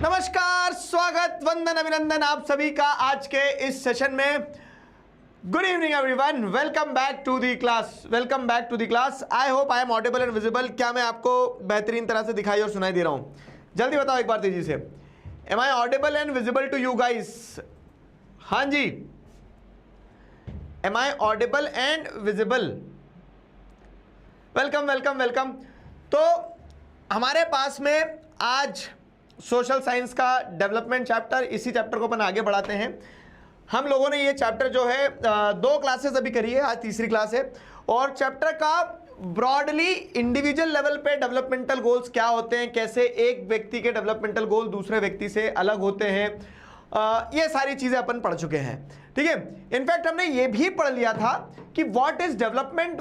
नमस्कार, स्वागत, वंदन, अभिनंदन आप सभी का आज के इस सेशन में। Good evening everyone, welcome back to the class. Welcome back to the class. I hope I am audible and visible. क्या मैं आपको बेहतरीन तरह से दिखाई और सुनाई दे रहा हूं? जल्दी बताओ एक बार तेजी से। Am I audible and visible to you guys? हाँ जी, am I audible and visible? Welcome welcome welcome. तो हमारे पास में आज सोशल साइंस का डेवलपमेंट चैप्टर, इसी चैप्टर को अपन आगे बढ़ाते हैं। हम लोगों ने ये चैप्टर जो है 2 क्लासेस अभी करी है, आज तीसरी क्लास है। और चैप्टर का ब्रॉडली इंडिविजुअल लेवल पे डेवलपमेंटल गोल्स क्या होते हैं, कैसे एक व्यक्ति के डेवलपमेंटल गोल दूसरे व्यक्ति से अलग होते हैं, ये सारी चीजें अपन पढ़ चुके हैं। ठीक है, इनफैक्ट हमने ये भी पढ़ लिया था कि what is development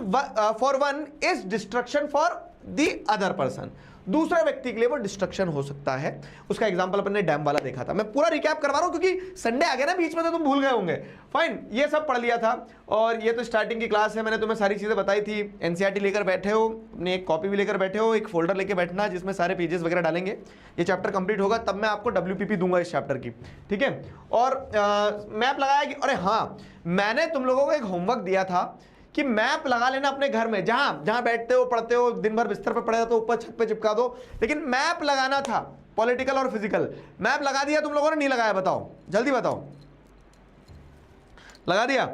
for one is destruction for the other person. दूसरे व्यक्ति के लिए वो डिस्ट्रक्शन हो सकता है। उसका एग्जांपल अपन ने डैम वाला देखा था। मैं पूरा रिकैप करवा रहा हूं क्योंकि संडे आ गया ना बीच में, तो तुम भूल गए होंगे। फाइन, ये सब पढ़ लिया था। और ये तो स्टार्टिंग की क्लास है, मैंने तुम्हें सारी चीजें बताई थी। एनसीईआरटी लेकर बैठे हो, अपनी एक कॉपी भी लेकर बैठे हो, एक फोल्डर लेकर बैठना जिसमें सारे पेजेस वगैरह डालेंगे। ये चैप्टर कंप्लीट होगा तब मैं आपको WPP दूंगा इस चैप्टर की। ठीक है, और मैप लगाया कि, अरे हाँ, मैंने तुम लोगों को एक होमवर्क दिया था कि मैप लगा लेना अपने घर में, जहां जहां बैठते हो, पढ़ते हो, दिन भर बिस्तर पे पड़े हो तो ऊपर छत पे चिपका दो। लेकिन मैप लगाना था, पॉलिटिकल और फिजिकल। मैप लगा दिया तुम लोगों ने? नहीं लगाया? बताओ, जल्दी बताओ। लगा दिया?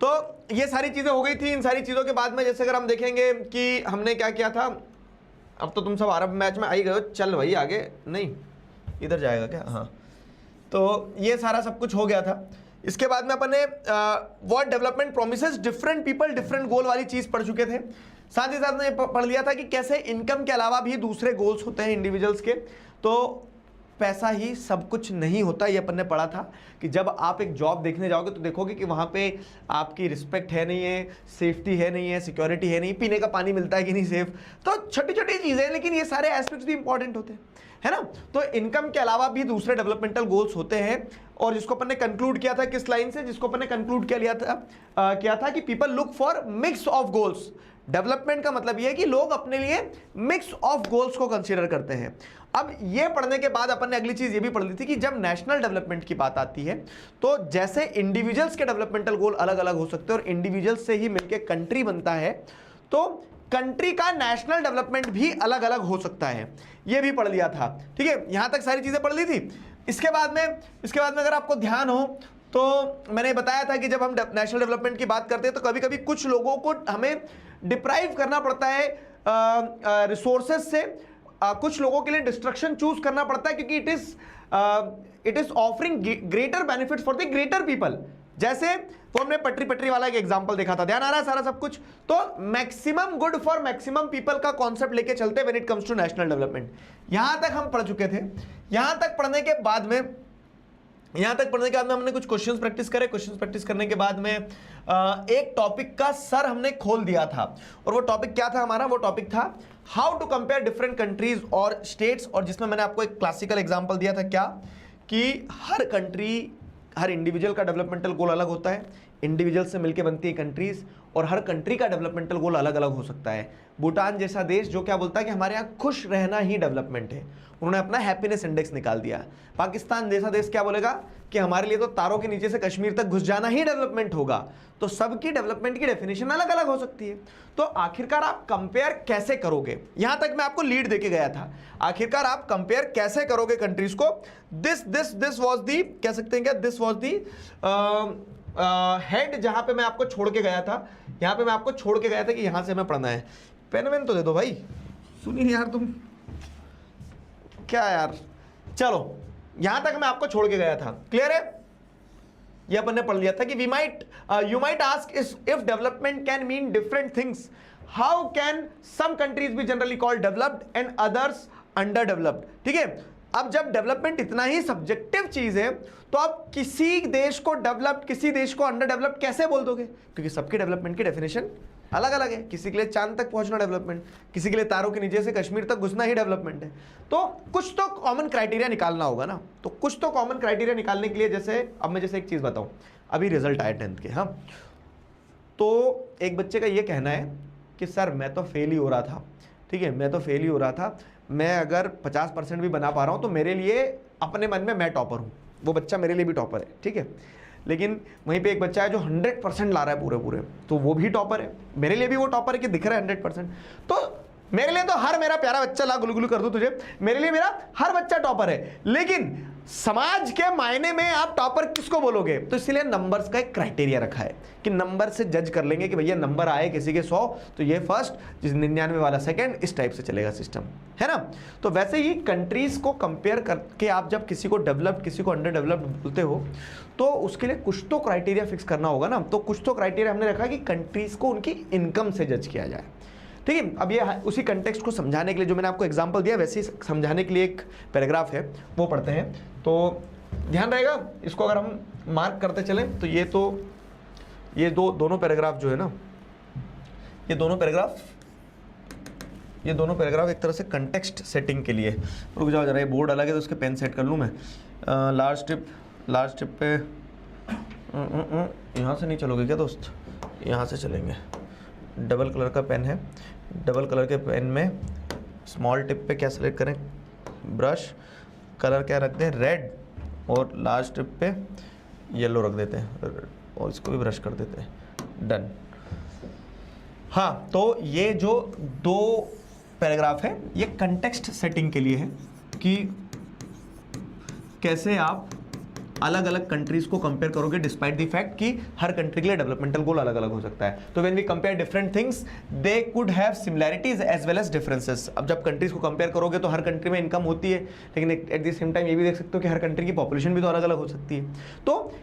तो ये सारी चीजें हो गई थी। इन सारी चीजों के बाद में जैसे अगर हम देखेंगे कि हमने क्या किया था। अब तो तुम सब अरब मैच में आई गए हो, चल भाई आगे। नहीं, इधर जाएगा क्या? हाँ, तो ये सारा सब कुछ हो गया था। इसके बाद में अपन ने what development promises different people different गोल वाली चीज पढ़ चुके थे। साथ ही साथ ने पढ़ लिया था कि कैसे इनकम के अलावा भी दूसरे गोल्स होते हैं इंडिविजुअल्स के। तो पैसा ही सब कुछ नहीं होता, ये अपन ने पढ़ा था कि जब आप एक जॉब देखने जाओगे तो देखोगे कि वहाँ पे आपकी रिस्पेक्ट है नहीं है, सेफ्टी है नहीं है, सिक्योरिटी है नहीं, पीने का पानी मिलता है कि नहीं सेफ। तो छोटी छोटी चीज़ें हैं, लेकिन ये सारे एस्पेक्ट्स भी इंपॉर्टेंट होते हैं, है ना। तो इनकम के अलावा भी दूसरे डेवलपमेंटल गोल्स होते हैं। और जिसको अपन ने कंक्लूड किया था किस लाइन से? जिसको अपन ने कंक्लूड किया था कि people look for mix of goals. Development का मतलब यह है कि लोग अपने लिए मिक्स ऑफ गोल्स को कंसीडर करते हैं। अब ये पढ़ने के बाद अपन ने अगली चीज ये भी पढ़ ली थी कि जब नेशनल डेवलपमेंट की बात आती है तो जैसे इंडिविजुअल्स के डेवलपमेंटल गोल अलग अलग हो सकते हैं और इंडिविजुअल्स से ही मिलकर कंट्री बनता है, तो कंट्री का नेशनल डेवलपमेंट भी अलग अलग हो सकता है। ये भी पढ़ लिया था। ठीक है, यहां तक सारी चीजें पढ़ ली थी। इसके बाद में अगर आपको ध्यान हो तो मैंने बताया था कि जब हम नेशनल डेवलपमेंट की बात करते हैं तो कभी कभी कुछ लोगों को हमें डिप्राइव करना पड़ता है रिसोर्सेज से। कुछ लोगों के लिए डिस्ट्रक्शन चूज करना पड़ता है क्योंकि it is offering greater benefit for the greater people. जैसे वो हमने पटरी वाला एक एग्जांपल देखा था, ध्यान आ रहा है सारा सब कुछ? तो maximum good for maximum people का कॉन्सेप्ट लेके चलते when it comes to national development. यहां तक हम पढ़ चुके थे। यहां तक पढ़ने के बाद में हमने कुछ क्वेश्चंस प्रैक्टिस करे। क्वेश्चंस प्रैक्टिस करने के बाद में एक टॉपिक का सर हमने खोल दिया था। और वो टॉपिक क्या था हमारा? वो टॉपिक था how to compare different countries और स्टेट्स। और जिसमें मैंने आपको एक क्लासिकल एग्जांपल दिया था, क्या कि हर कंट्री, हर इंडिविजुअल का डेवलपमेंटल गोल अलग होता है, इंडिविजुअल से मिलकर बनती है कंट्रीज, और हर कंट्री का डेवलपमेंटल गोल अलग अलग हो सकता है। भूटान जैसा देश जो क्या बोलता है कि हमारे यहाँ खुश रहना ही डेवलपमेंट है, उन्होंने अपना हैप्पीनेस इंडेक्स निकाल दिया। पाकिस्तान जैसा देश क्या बोलेगा कि हमारे लिए तो तारों के नीचे से कश्मीर तक घुस जाना ही डेवलपमेंट होगा। तो सबकी डेवलपमेंट की डेफिनेशन अलग अलग हो सकती है। तो आखिरकार आप कंपेयर कैसे करोगे? यहां तक मैं आपको लीड देके गया था। आखिरकार आप कंपेयर कैसे करोगे कंट्रीज को? दिस वाज दी, कह सकते हैं क्या, दिस वाज दी हेड जहां पे मैं आपको छोड़ के गया था। यहां पे मैं आपको छोड़ के गया था कि यहां से हमें पढ़ना है। पेन वेन तो दे दो भाई, सुनिए यार तुम क्या यार। चलो, यहां तक मैं आपको छोड़ के गया था, क्लियर है? ये अपन ने पढ़ लिया था कि you might ask if development can mean different things, how can some countries be generally called developed and others underdeveloped. ठीक है, अब जब डेवलपमेंट इतना ही सब्जेक्टिव चीज है तो आप किसी देश को डेवलप्ड, किसी देश को अंडर डेवलप्ड कैसे बोल दोगे? क्योंकि सबके डेवलपमेंट की डेफिनेशन अलग अलग है। किसी के लिए चांद तक पहुंचना डेवलपमेंट, किसी के लिए तारों के नीचे से कश्मीर तक घुसना ही डेवलपमेंट है। तो कुछ तो कॉमन क्राइटेरिया निकालना होगा ना। तो कुछ तो कॉमन क्राइटेरिया निकालने के लिए, जैसे अब मैं जैसे एक चीज बताऊं, अभी रिजल्ट आए 10th के, हाँ, तो एक बच्चे का ये कहना है कि सर मैं तो फेल ही हो रहा था। ठीक है, मैं तो फेल ही हो रहा था, मैं अगर 50% भी बना पा रहा हूँ तो मेरे लिए अपने मन में मैं टॉपर हूँ, वो बच्चा मेरे लिए भी टॉपर है, ठीक है। लेकिन वहीं पे एक बच्चा है जो 100% ला रहा है पूरे, तो वो भी टॉपर है, मेरे लिए भी वो टॉपर है कि दिख रहा है 100%। तो मेरे लिए तो हर मेरा प्यारा बच्चा, ला गुलगुलू कर दूं तुझे, मेरे लिए मेरा हर बच्चा टॉपर है। लेकिन समाज के मायने में आप टॉपर किसको बोलोगे? तो इसलिए नंबर्स का एक क्राइटेरिया रखा है कि नंबर से जज कर लेंगे कि भैया नंबर आए किसी के 100 तो ये फर्स्ट, जिस 99 वाला सेकंड, इस टाइप से चलेगा सिस्टम, है ना। तो वैसे ही कंट्रीज को कंपेयर करके आप जब किसी को डेवलप्ड किसी को अंडर डेवलप्ड बोलते हो तो उसके लिए कुछ तो क्राइटेरिया फिक्स करना होगा ना। तो कुछ तो क्राइटेरिया हमने रखा कि कंट्रीज को उनकी इनकम से जज किया जाए, ठीक है। अब ये उसी कंटेक्स्ट को समझाने के लिए जो मैंने आपको एग्जांपल दिया वैसे ही समझाने के लिए एक पैराग्राफ है, वो पढ़ते हैं। तो ध्यान रहेगा, इसको अगर हम मार्क करते चलें तो ये दोनों पैराग्राफ जो है ना, ये दोनों पैराग्राफ एक तरह से कंटेक्स्ट सेटिंग के लिए। रुक जाओ जरा, ये बोर्ड अलग है तो उसके पेन सेट कर लूँ मैं। लार्ज टिप पे यहाँ से नहीं चलोगे क्या दोस्त? यहाँ से चलेंगे। डबल कलर का पेन है, डबल कलर के पेन में स्मॉल टिप पे क्या सेलेक्ट करें? ब्रश, कलर क्या रख दें? रेड, और लास्ट टिप पे येलो रख देते हैं और इसको भी ब्रश कर देते हैं। डन। हाँ, तो ये जो दो पैराग्राफ है ये कंटेक्स्ट सेटिंग के लिए है कि कैसे आप अलग अलग कंट्रीज को कंपेयर करोगे डिस्पाइट द फैक्ट कि हर कंट्री के लिए डेवलपमेंटल गोल अलग अलग हो सकता है। तो when we compare different things they could have similarities as well as differences. अब जब कंट्रीज को कंपेयर करोगे तो हर कंट्री में इनकम होती है, लेकिन एट द सेम टाइम ये भी देख सकते हो कि हर कंट्री की पॉपुलेशन भी तो अलग अलग हो सकती है। तो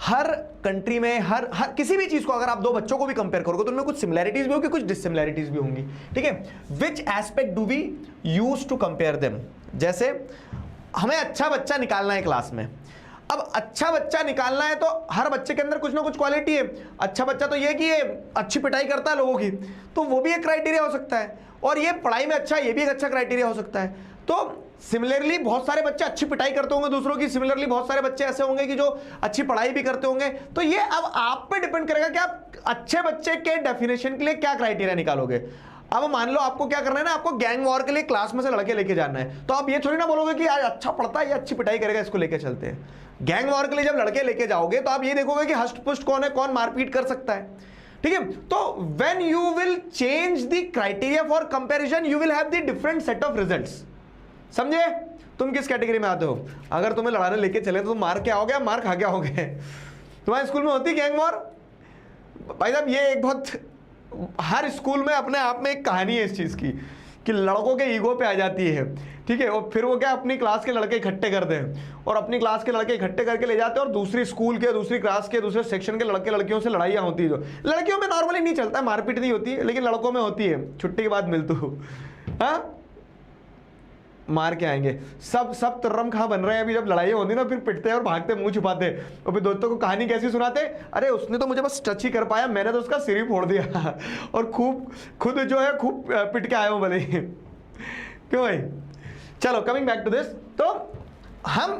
हर कंट्री में हर किसी भी चीज को अगर आप दो बच्चों को भी कंपेयर करोगे तो उनमें कुछ सिमिलैरिटीज भी होगी, कुछ डिससिमिलैरिटीज भी होंगी, ठीक है। Which aspect do we use to compare them? जैसे हमें अच्छा बच्चा निकालना है क्लास में। अब अच्छा बच्चा निकालना है तो हर बच्चे के अंदर कुछ ना कुछ क्वालिटी है। अच्छा बच्चा तो ये कि ये अच्छी पिटाई करता है लोगों की, तो वो भी एक क्राइटेरिया हो सकता है। और ये पढ़ाई में अच्छा है, ये भी एक अच्छा क्राइटेरिया हो सकता है। तो सिमिलरली बहुत सारे बच्चे अच्छी पिटाई करते होंगे दूसरों की, सिमिलरली बहुत सारे बच्चे ऐसे होंगे कि जो अच्छी पढ़ाई भी करते होंगे। तो ये अब आप पे डिपेंड करेगा कि आप अच्छे बच्चे के डेफिनेशन के लिए क्या क्राइटेरिया निकालोगे। अब मान लो आपको क्या करना है ना, आपको गैंग वॉर के लिए क्लास में से लड़के लेके जाना है, तो आप ये थोड़ी ना बोलोगे कि आज अच्छा पढ़ता है, ये अच्छी पिटाई करेगा, इसको लेके चलते हैं। गैंग वॉर के लिए जब लड़के लेके जाओगे तो आप ये देखोगे कि हष्ट पुष्ट कौन है, कौन मारपीट कर सकता है, ठीक है। तो when you will change the criteria for comparison you will have the different set of results. समझे? तुम किस कैटेगरी में आते हो? अगर तुम्हें लड़ाने लेके चले तो तुम मार के आओगे, मार खा के आओगे? तुम्हारे स्कूल में होती गैंग वॉर? भाई साहब ये एक बहुत, हर स्कूल में अपने आप में एक कहानी है इस चीज की कि लड़कों के ईगो पे आ जाती है, ठीक है। और फिर वो क्या अपनी क्लास के लड़के इकट्ठे करते हैं और अपनी क्लास के लड़के इकट्ठे करके ले जाते हैं और दूसरी स्कूल के, दूसरी क्लास के, दूसरे सेक्शन के लड़के लड़कियों से लड़ाइयाँ होती है। जो लड़कियों में नॉर्मली नहीं चलता है, मारपीट नहीं होती है, लेकिन लड़कों में होती है। छुट्टी के बाद मिलते हो, हाँ मार के आएंगे। सब तुर्रम खा बन रहे हैं। अभी जब लड़ाई होती ना फिर पिटते हैं और भागते, मुंह छुपाते, और फिर दोस्तों को कहानी कैसी सुनाते, अरे उसने तो मुझे बस टच ही कर पाया, मैंने तो उसका सिर ही फोड़ दिया और खूब खुद जो है खूब पिट के आया हूं भले ही। क्यों भाई? चलो कमिंग बैक टू दिस, तो हम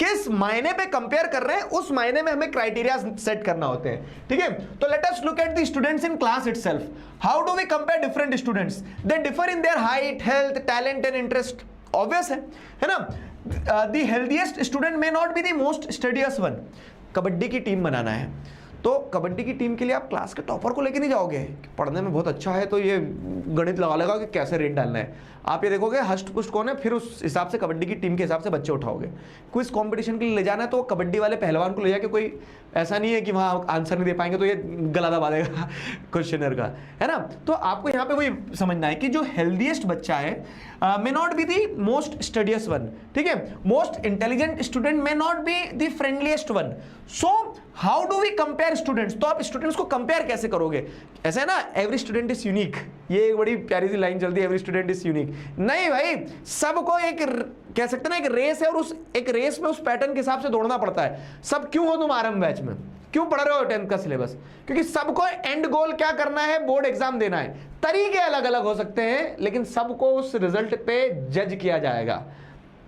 किस मायने पे कंपेयर कर रहे हैं उस मायने में हमें क्राइटेरिया सेट करना होते हैं, ठीक है। तो let us look at the students in class itself. How do we compare different students? They differ in their height, health, talent and interest. Obvious है ना। The healthiest student may not be the most studious one. Kabaddi की team बनाना है तो कबड्डी की team के लिए आप class के टॉपर को लेके नहीं जाओगे, पढ़ने में बहुत अच्छा है तो ये गणित लगा लेगा कि कैसे रेट डालना है। आप ये देखोगे हष्ट पुष्ट कौन है, फिर उस हिसाब से कबड्डी की टीम के हिसाब से बच्चे उठाओगे। क्विज कंपटीशन के लिए ले जाना है तो कबड्डी वाले पहलवान को ले जाके, कोई ऐसा नहीं है कि वहाँ आंसर नहीं दे पाएंगे तो ये गला दबा देगा क्वेश्चनर का, है ना। तो आपको यहाँ पे वही समझना है कि जो हेल्दीएस्ट बच्चा है may not be the most studious one, ठीक है। Most intelligent student may not be the friendliest one. So how do we compare students? तो आप स्टूडेंट्स को कंपेयर कैसे करोगे? ऐसा है ना, एवरी स्टूडेंट इज यूनिक, ये एक बड़ी प्यारी सी लाइन चलती है, एवरी स्टूडेंट इज यूनिक। नहीं भाई, सबको एक कह सकते ना एक रेस है और उस एक रेस में उस पैटर्न के हिसाब से दौड़ना पड़ता है। सब क्यों हो तुम आरंभ बैच में, क्यों पढ़ रहे हो 10th का सिलेबस? क्योंकि सबको एंड गोल क्या करना है, बोर्ड एग्जाम देना है। तरीके अलग अलग हो सकते हैं लेकिन सबको उस रिजल्ट पे जज किया जाएगा।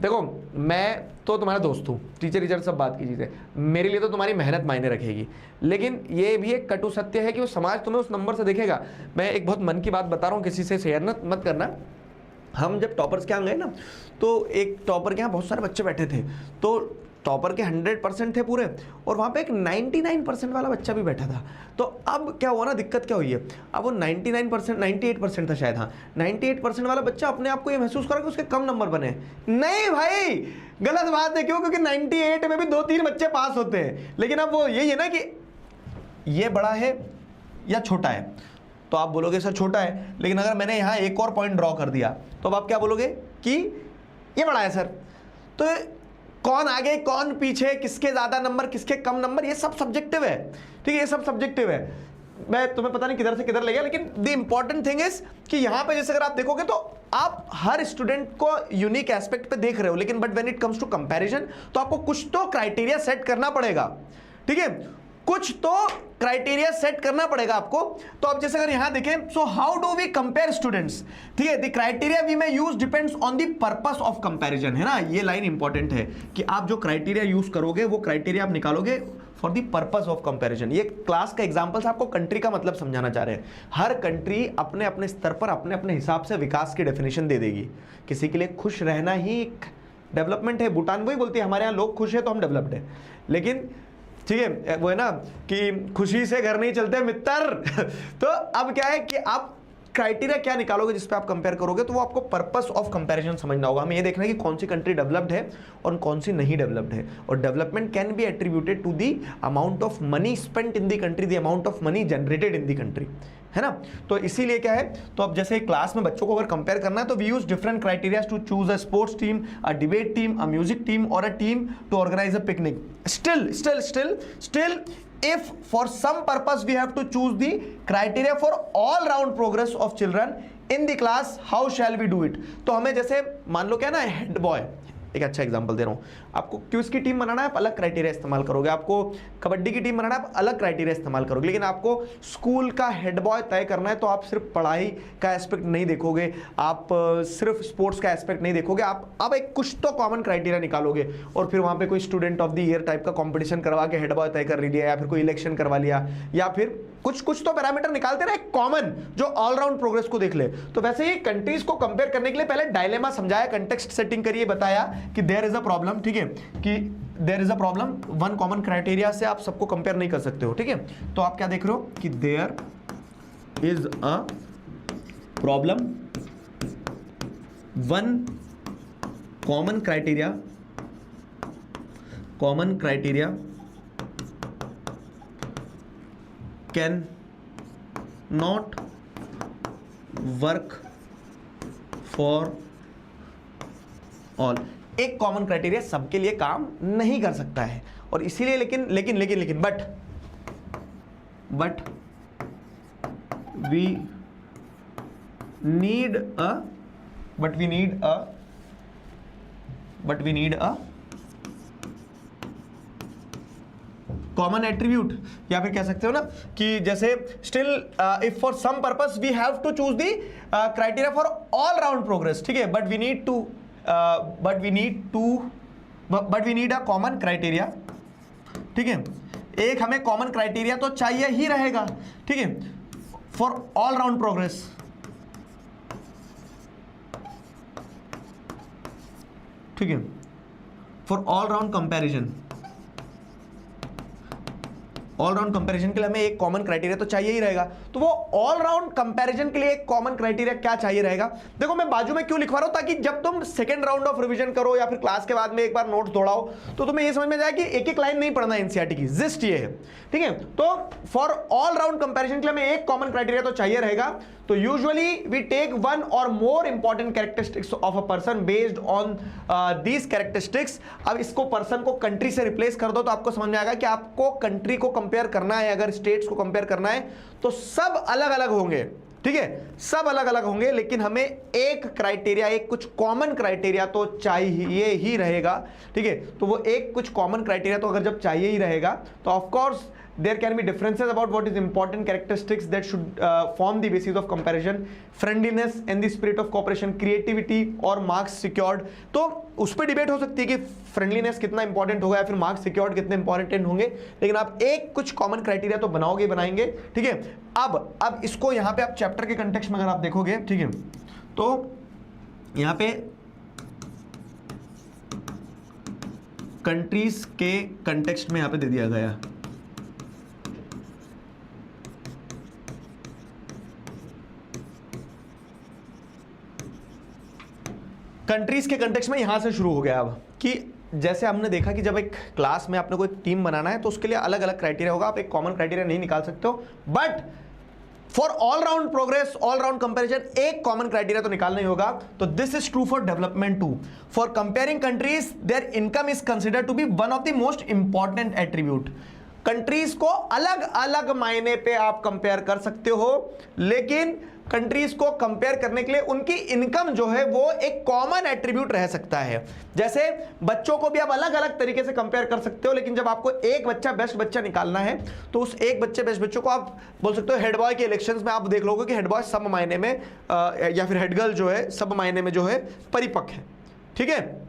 देखो मैं तो तुम्हारा दोस्त हूँ, टीचर सब बात की चीज़ है, मेरे लिए तो तुम्हारी मेहनत मायने रखेगी, लेकिन ये भी एक कटु सत्य है कि वो समाज तुम्हें उस नंबर से देखेगा। मैं एक बहुत मन की बात बता रहा हूँ, किसी से शेयर मत करना। हम जब टॉपर्स के यहाँ गए ना, तो एक टॉपर के यहाँ बहुत सारे बच्चे बैठे थे, तो टॉपर के 100% थे पूरे, और वहाँ पे एक 99% वाला बच्चा भी बैठा था। तो अब क्या हुआ ना, दिक्कत क्या हुई है, अब वो 99% 98% था शायद, हाँ 98% वाला बच्चा अपने आप को ये महसूस करा कि उसके कम नंबर बने। नहीं भाई, गलत बात है। क्यों? क्योंकि 98 में भी 2-3 बच्चे पास होते हैं। लेकिन अब वो यही है ना कि ये बड़ा है या छोटा है, तो आप बोलोगे सर छोटा है, लेकिन अगर मैंने यहाँ एक और पॉइंट ड्रॉ कर दिया तो अब आप क्या बोलोगे कि ये बड़ा है सर। तो कौन आगे कौन पीछे, किसके ज्यादा नंबर किसके कम नंबर, ये सब सब्जेक्टिव है, ठीक है, ये सब सब्जेक्टिव है। मैं तुम्हें पता नहीं किधर से किधर ले गया, लेकिन द इंपॉर्टेंट थिंग इज कि यहां पे जैसे अगर आप देखोगे तो आप हर स्टूडेंट को यूनिक एस्पेक्ट पे देख रहे हो, लेकिन but when it comes to comparison तो आपको कुछ तो क्राइटेरिया सेट करना पड़ेगा, ठीक है, कुछ तो क्राइटेरिया सेट करना पड़ेगा आपको। तो अब जैसे अगर यहां देखें, so how do we compare students, ठीक है, the criteria we may use depends on the purpose of comparison, है ना, ये लाइन इंपॉर्टेंट है कि आप जो क्राइटेरिया यूज करोगे वो क्राइटेरिया आप निकालोगे for the purpose of comparison. ये क्लास का एग्जांपल से आपको कंट्री का मतलब समझाना चाह रहे हैं। हर कंट्री अपने अपने स्तर पर अपने अपने हिसाब से विकास की डेफिनेशन दे देगी। किसी के लिए खुश रहना ही एक डेवलपमेंट है। भूटान वही बोलती है हमारे यहाँ लोग खुश है तो हम डेवलप्ड है, लेकिन ठीक है वो है ना कि खुशी से घर नहीं चलते मित्र। तो अब क्या है कि आप क्राइटेरिया क्या निकालोगे जिस पे आप कंपेयर करोगे, तो वो आपको पर्पस ऑफ कंपैरिजन समझना होगा। हमें ये देखना है कि कौन सी कंट्री डेवलप्ड है और कौन सी नहीं डेवलप्ड है। और development can be attributed to the amount of money spent in the country, the amount of money generated in the country, है ना। तो इसीलिए क्या है, तो अब जैसे क्लास में बच्चों को अगर कंपेयर करना है तो we use different criteria to choose a sports team, a debate team, a music team और a team to organise a picnic. Still, if for some purpose we have to choose the criteria for all round progress of children in the class, how shall we do it? तो हमें जैसे मान लो क्या ना, head boy, एक अच्छा example दे रहा हूँ आपको, क्विज की टीम बनाना है आप अलग क्राइटेरिया इस्तेमाल करोगे, आपको कबड्डी की टीम बनाना है आप अलग क्राइटेरिया इस्तेमाल करोगे, लेकिन आपको स्कूल का हेड बॉय तय करना है तो आप सिर्फ पढ़ाई का एस्पेक्ट नहीं देखोगे, आप सिर्फ स्पोर्ट्स का एस्पेक्ट नहीं देखोगे, आप अब एक कुछ तो कॉमन क्राइटेरिया निकालोगे और फिर वहाँ पे कोई student of the year type का कॉम्पिटिशन करवा के हेड बॉय तय कर लिया, या फिर कोई इलेक्शन करवा लिया, या फिर कुछ तो पैरामीटर निकालते रहे कॉमन जो ऑलराउंड प्रोग्रेस को देख ले। तो वैसे ही कंट्रीज को कंपेयर करने के लिए पहले डायलेमा समझाया, कंटेक्स्ट सेटिंग करिए, बताया कि देयर इज अ प्रॉब्लम, ठीक है, कि there is a problem, one common criteria से आप सबको कंपेयर नहीं कर सकते हो, ठीक है। तो आप क्या देख रहे हो कि there is a problem, one common criteria can not work for all. एक कॉमन क्राइटेरिया सबके लिए काम नहीं कर सकता है, और इसीलिए लेकिन but we need a common attribute, या फिर कह सकते हो ना कि जैसे still if for some purpose we have to choose the criteria for all round progress, ठीक है, but we need a common criteria, ठीक है, एक हमें कॉमन क्राइटेरिया तो चाहिए ही रहेगा, ठीक है, फॉर ऑल राउंड प्रोग्रेस, ठीक है, फॉर ऑल राउंड कंपैरिजन के लिए हमें एक कॉमन क्राइटेरिया तो चाहिए ही रहेगा। तो वो ऑल राउंड कंपैरिजन के लिए एक कॉमन क्राइटेरिया क्या चाहिए रहेगा, देखो मैं बाजू में क्यों लिखवा रहा हूं, ताकि जब तुम सेकंड राउंड ऑफ रिवीजन करो या फिर क्लास के बाद में एक बार नोट्स दौड़ाओ तो तुम्हें ये समझ में जाए कि एक एक लाइन नहीं पढ़ना एनसीईआरटी की, जिस्ट ये है, ठीक है। तो फॉर ऑल राउंड कंपैरिजन के लिए हमें एक कॉमन क्राइटेरिया तो चाहिए रहेगा। तो यूजुअली वी टेक वन और more important characteristics of a person based on these characteristics. अब इसको पर्सन को कंट्री से रिप्लेस कर दो तो आपको समझ में आएगा कि आपको कंट्री को कंपेयर करना है, अगर स्टेट्स को कंपेयर करना है तो सब अलग अलग होंगे, ठीक है, सब अलग अलग होंगे, लेकिन हमें एक क्राइटेरिया, एक कुछ कॉमन क्राइटेरिया तो चाहिए ही रहेगा, ठीक है। तो वो एक कुछ कॉमन क्राइटेरिया तो अगर जब चाहिए ही रहेगा तो of course there can be differences about what is important characteristics that should form the basis of comparison, friendliness and the spirit of cooperation, creativity और marks secured। तो उस पर डिबेट हो सकती है कि फ्रेंडलीनेस कितना इंपॉर्टेंट होगा या फिर मार्क्स सिक्योर्ड कितने इंपॉर्टेंट होंगे, लेकिन आप एक कुछ कॉमन क्राइटेरिया तो बनाओगे बनाएंगे, ठीक है। अब इसको यहाँ पे आप चैप्टर के कंटेक्स्ट में अगर आप देखोगे, ठीक है, तो यहां पे कंट्रीज के कंटेक्स्ट में यहां पे दे दिया गया, कंट्रीज के कंटेक्स्ट में यहां से शुरू हो गया। अब कि जैसे हमने देखा कि जब एक क्लास में आपने कोई टीम बनाना है तो उसके लिए अलग अलग क्राइटेरिया होगा, आप एक कॉमन क्राइटेरिया नहीं निकाल सकते हो, but for all round progress, all round comparison एक कॉमन क्राइटेरिया तो निकालना ही होगा। तो this is true for development too. For comparing countries their income is considered to be one of the most important attribute. Countries को अलग अलग मायने पे आप कंपेयर कर सकते हो, लेकिन कंट्रीज को कंपेयर करने के लिए उनकी इनकम जो है वो एक कॉमन एट्रीब्यूट रह सकता है। जैसे बच्चों को भी आप अलग अलग तरीके से कंपेयर कर सकते हो, लेकिन जब आपको एक बच्चा बेस्ट बच्चा निकालना है तो उस एक बच्चे बेस्ट बच्चों को आप बोल सकते हो हेड बॉय के इलेक्शंस में आप देख लोगे कि हेड बॉय सब मायने में या फिर हेड गर्ल जो है सब मायने में जो है परिपक्व है। ठीक है,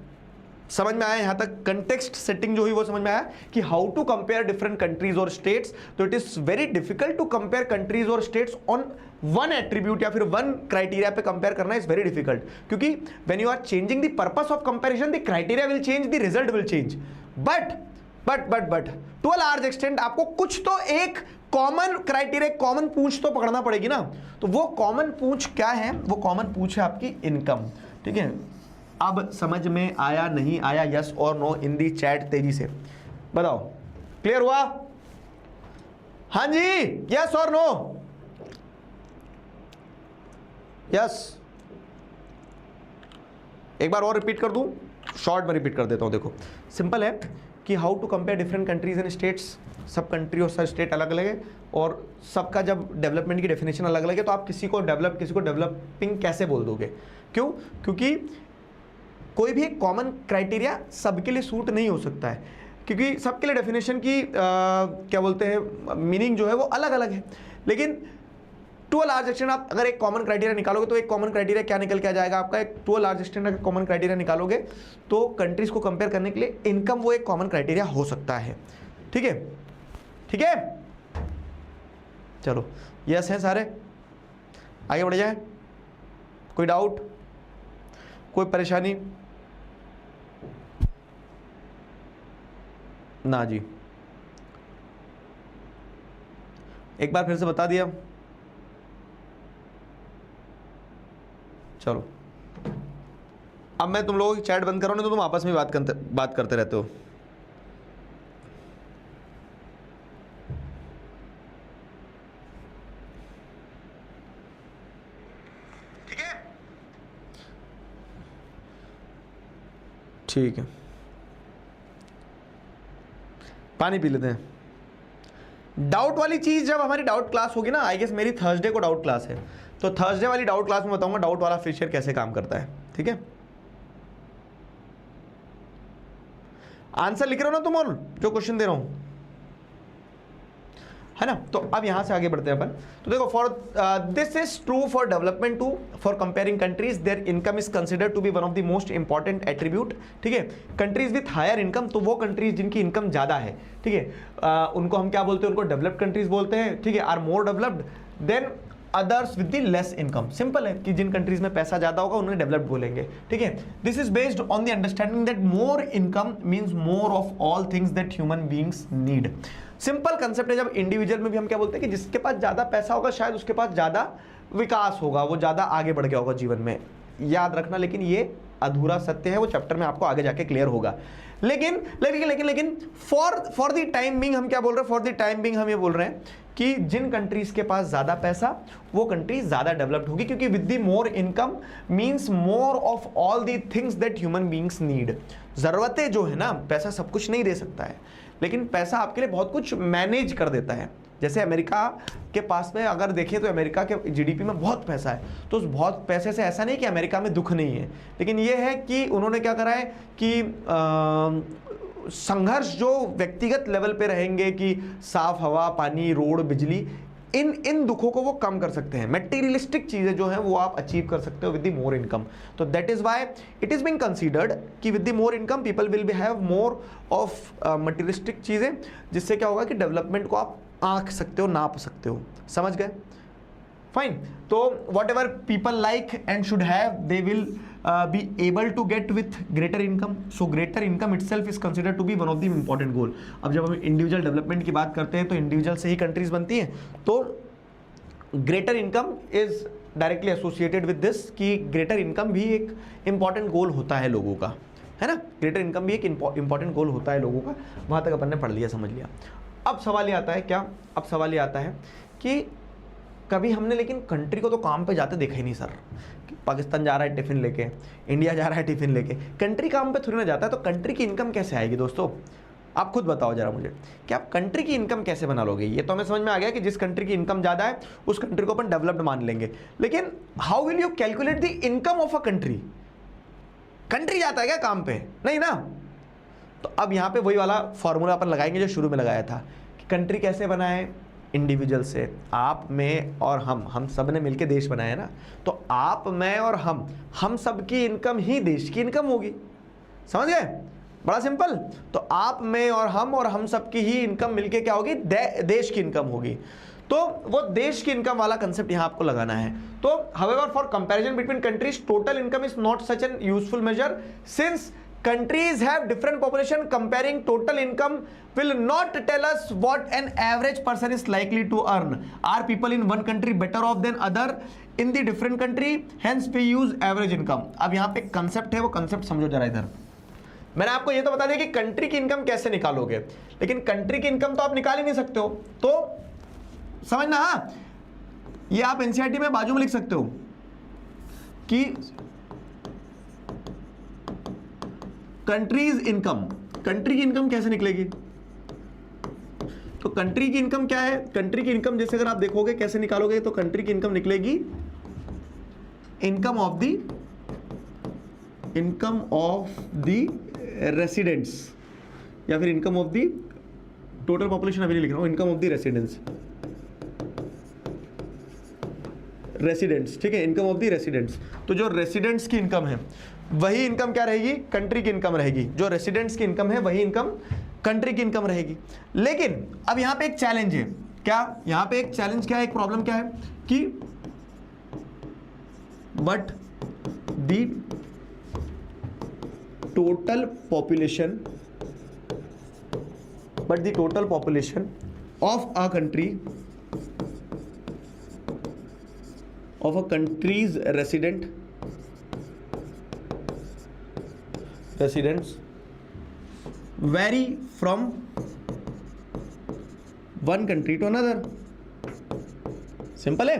समझ में आया यहां तक? कंटेक्स्ट सेटिंग जो हुई वो समझ में आया कि how to compare different countries और स्टेट्स। तो it is very difficult to compare countries और स्टेट्स ऑन वन एट्रीब्यूट या फिर वन क्राइटेरिया पे कंपेयर करना इज वेरी डिफिकल्ट, क्योंकि when you are changing the purpose of comparison the criteria will change, the result will change. But to a large extent आपको कुछ तो एक common criteria, common पूंछ तो पकड़ना पड़ेगी ना। तो वो कॉमन पूंछ क्या है? वो कॉमन पूंछ है आपकी इनकम। ठीक है, अब समझ में आया नहीं आया? यस और नो इन दी चैट, तेजी से बताओ। क्लियर हुआ? हाँ जी, यस और नो? यस, एक बार और रिपीट कर दूं, शॉर्ट में रिपीट कर देता हूं। देखो सिंपल है कि how to compare different countries and states. सब कंट्री और सब स्टेट अलग अलग है और सबका जब डेवलपमेंट की डेफिनेशन अलग अलग है, तो आप किसी को डेवलप, किसी को डेवलपिंग कैसे बोल दोगे? क्यों? क्योंकि कोई भी एक कॉमन क्राइटेरिया सबके लिए सूट नहीं हो सकता है, क्योंकि सबके लिए डेफिनेशन की क्या बोलते हैं मीनिंग जो है वो अलग अलग है। लेकिन टू अ लार्ज एक्सटेंट आप अगर एक कॉमन क्राइटेरिया निकालोगे तो एक कॉमन क्राइटेरिया क्या निकल के आ जाएगा आपका? एक टू अ लार्ज एक्सटेंट अगर कॉमन क्राइटेरिया निकालोगे तो कंट्रीज को कंपेयर करने के लिए इनकम वो एक कॉमन क्राइटेरिया हो सकता है। ठीक है, ठीक है, चलो यस है सारे, आगे बढ़ जाए। कोई डाउट, कोई परेशानी? ना जी, एक बार फिर से बता दिया। चलो अब मैं तुम लोगों की चैट बंद करो, नहीं तो तुम आपस में बात करते रहते हो। ठीक है, ठीक है, पानी पी लेते हैं। डाउट वाली चीज जब हमारी डाउट क्लास होगी ना, आई गेस मेरी थर्सडे को डाउट क्लास है, तो थर्सडे वाली डाउट क्लास में बताऊंगा डाउट वाला फीचर कैसे काम करता है। ठीक है, आंसर लिख रहे हो ना तुम और जो क्वेश्चन दे रहा हूं, है ना? तो अब यहां से आगे बढ़ते हैं अपन। तो देखो, for this is true for development too. For comparing countries their income is considered to be one of the most important attribute. ठीक है, कंट्रीज विथ हायर इनकम, तो वो कंट्रीज जिनकी इनकम ज्यादा है, ठीक है, उनको हम क्या बोलते हैं? उनको डेवलप्ड कंट्रीज बोलते हैं। ठीक है, are more developed than others with the less income. Simple है कि जिन कंट्रीज में पैसा ज्यादा होगा उन्हें डेवलप्ड बोलेंगे। ठीक है, this is based on the understanding that more income means more of all things that human beings need. Simple concept है। जब इंडिविजुअल में भी हम क्या बोलते हैं कि जिसके पास ज्यादा पैसा होगा शायद उसके पास ज्यादा विकास होगा, वो ज्यादा आगे बढ़ गया होगा जीवन में। याद रखना, लेकिन ये अधूरा सत्य है, वो चैप्टर में आपको आगे जाके क्लियर होगा। लेकिन लेकिन लेकिन लेकिन फॉर द टाइम बिंग हम क्या बोल रहे हैं? फॉर द टाइम बिंग हम ये बोल रहे हैं कि जिन कंट्रीज के पास ज्यादा पैसा, वो कंट्रीज ज्यादा डेवलप्ड होगी, क्योंकि with the more income means more of all the things that human beings need. जरूरतें जो है ना, पैसा सब कुछ नहीं दे सकता है, लेकिन पैसा आपके लिए बहुत कुछ मैनेज कर देता है। जैसे अमेरिका के पास में अगर देखें तो अमेरिका के जीडीपी में बहुत पैसा है, तो उस बहुत पैसे से ऐसा नहीं कि अमेरिका में दुख नहीं है, लेकिन ये है कि उन्होंने क्या करा है कि संघर्ष जो व्यक्तिगत लेवल पे रहेंगे कि साफ हवा, पानी, रोड, बिजली, इन दुखों को वो कम कर सकते हैं। मटेरियलिस्टिक चीजें जो हैं वो आप अचीव कर सकते हो विद द मोर इनकम। तो that is why it is being considered कि with the more income people will be have more of materialistic चीजें, जिससे क्या होगा कि डेवलपमेंट को आप आंक सकते हो, नाप सकते हो। समझ गए? फाइन। तो what ever people like and should have, they will be able to get with greater income. So greater income itself is considered to be one of the important goal. अब जब हम इंडिविजुअल डेवलपमेंट की बात करते हैं तो individual से ही countries बनती हैं, तो greater income is directly associated with this कि ग्रेटर इनकम भी एक इंपॉर्टेंट गोल होता है लोगों का, है ना। ग्रेटर इनकम भी एक इंपॉर्टेंट गोल होता है लोगों का। वहाँ तक अपन ने पढ़ लिया, समझ लिया। अब सवाल ये आता है क्या, अब सवाल ये आता है कि कभी हमने लेकिन कंट्री को तो काम पे जाते देखा ही नहीं सर। पाकिस्तान जा रहा है टिफिन लेके, इंडिया जा रहा है टिफिन लेके, कंट्री काम पे थोड़ी ना जाता है। तो कंट्री की इनकम कैसे आएगी दोस्तों, आप खुद बताओ जरा मुझे कि आप कंट्री की इनकम कैसे बना लोगे। ये तो हमें समझ में आ गया कि जिस कंट्री की इनकम ज़्यादा है उस कंट्री को अपन डेवलप्ड मान लेंगे, लेकिन how will you calculate the income of a country. Country जाता है क्या काम पे, नहीं ना। तो अब यहाँ पे वही वाला फॉर्मूला अपन लगाएंगे जो शुरू में लगाया था कि कंट्री कैसे बनाए, इंडिविजुअल से। आप, मैं और हम सब ने मिलकर देश बनाया ना, तो आप, मैं और हम सब की इनकम ही देश की इनकम होगी। समझ गए, बड़ा सिंपल। तो आप, मैं और हम सब की ही इनकम मिलके क्या होगी, देश की इनकम होगी। तो वो देश की इनकम वाला कंसेप्ट यहां आपको लगाना है। तो however for comparison between countries total income is not such an useful measure since countries have different population. Comparing total income will not tell us what an average person is likely to earn. Are people in one country better off than other in the different country? Hence we use average income. अब यहाँ पे concept है, वो concept समझो जरा इधर। मैंने आपको ये तो बता दिया कि कंट्री की इनकम कैसे निकालोगे, लेकिन कंट्री की इनकम तो आप निकाल ही नहीं सकते हो। तो समझना, हाँ, ये आप एनसीईआरटी में बाजू में लिख सकते हो कि कंट्रीज इनकम, कंट्री की इनकम कैसे निकलेगी। तो कंट्री की इनकम क्या है, कंट्री की इनकम जैसे अगर आप देखोगे कैसे निकालोगे, तो कंट्री की इनकम निकलेगी इनकम ऑफ द रेसिडेंट्स, या फिर income of the total population, अभी नहीं लिख रहा हूं, इनकम ऑफ द रेसिडेंट्स, ठीक है, इनकम ऑफ द रेसिडेंट्स। तो जो रेसिडेंट्स की इनकम है वही इनकम क्या रहेगी, कंट्री की इनकम रहेगी। जो रेसिडेंट्स की इनकम है वही इनकम कंट्री की इनकम रहेगी। लेकिन अब यहां पे एक चैलेंज है, क्या यहां पे एक चैलेंज क्या है, एक प्रॉब्लम क्या है कि but the total population of a country, of a country's residents vary from one country to another। Simple है।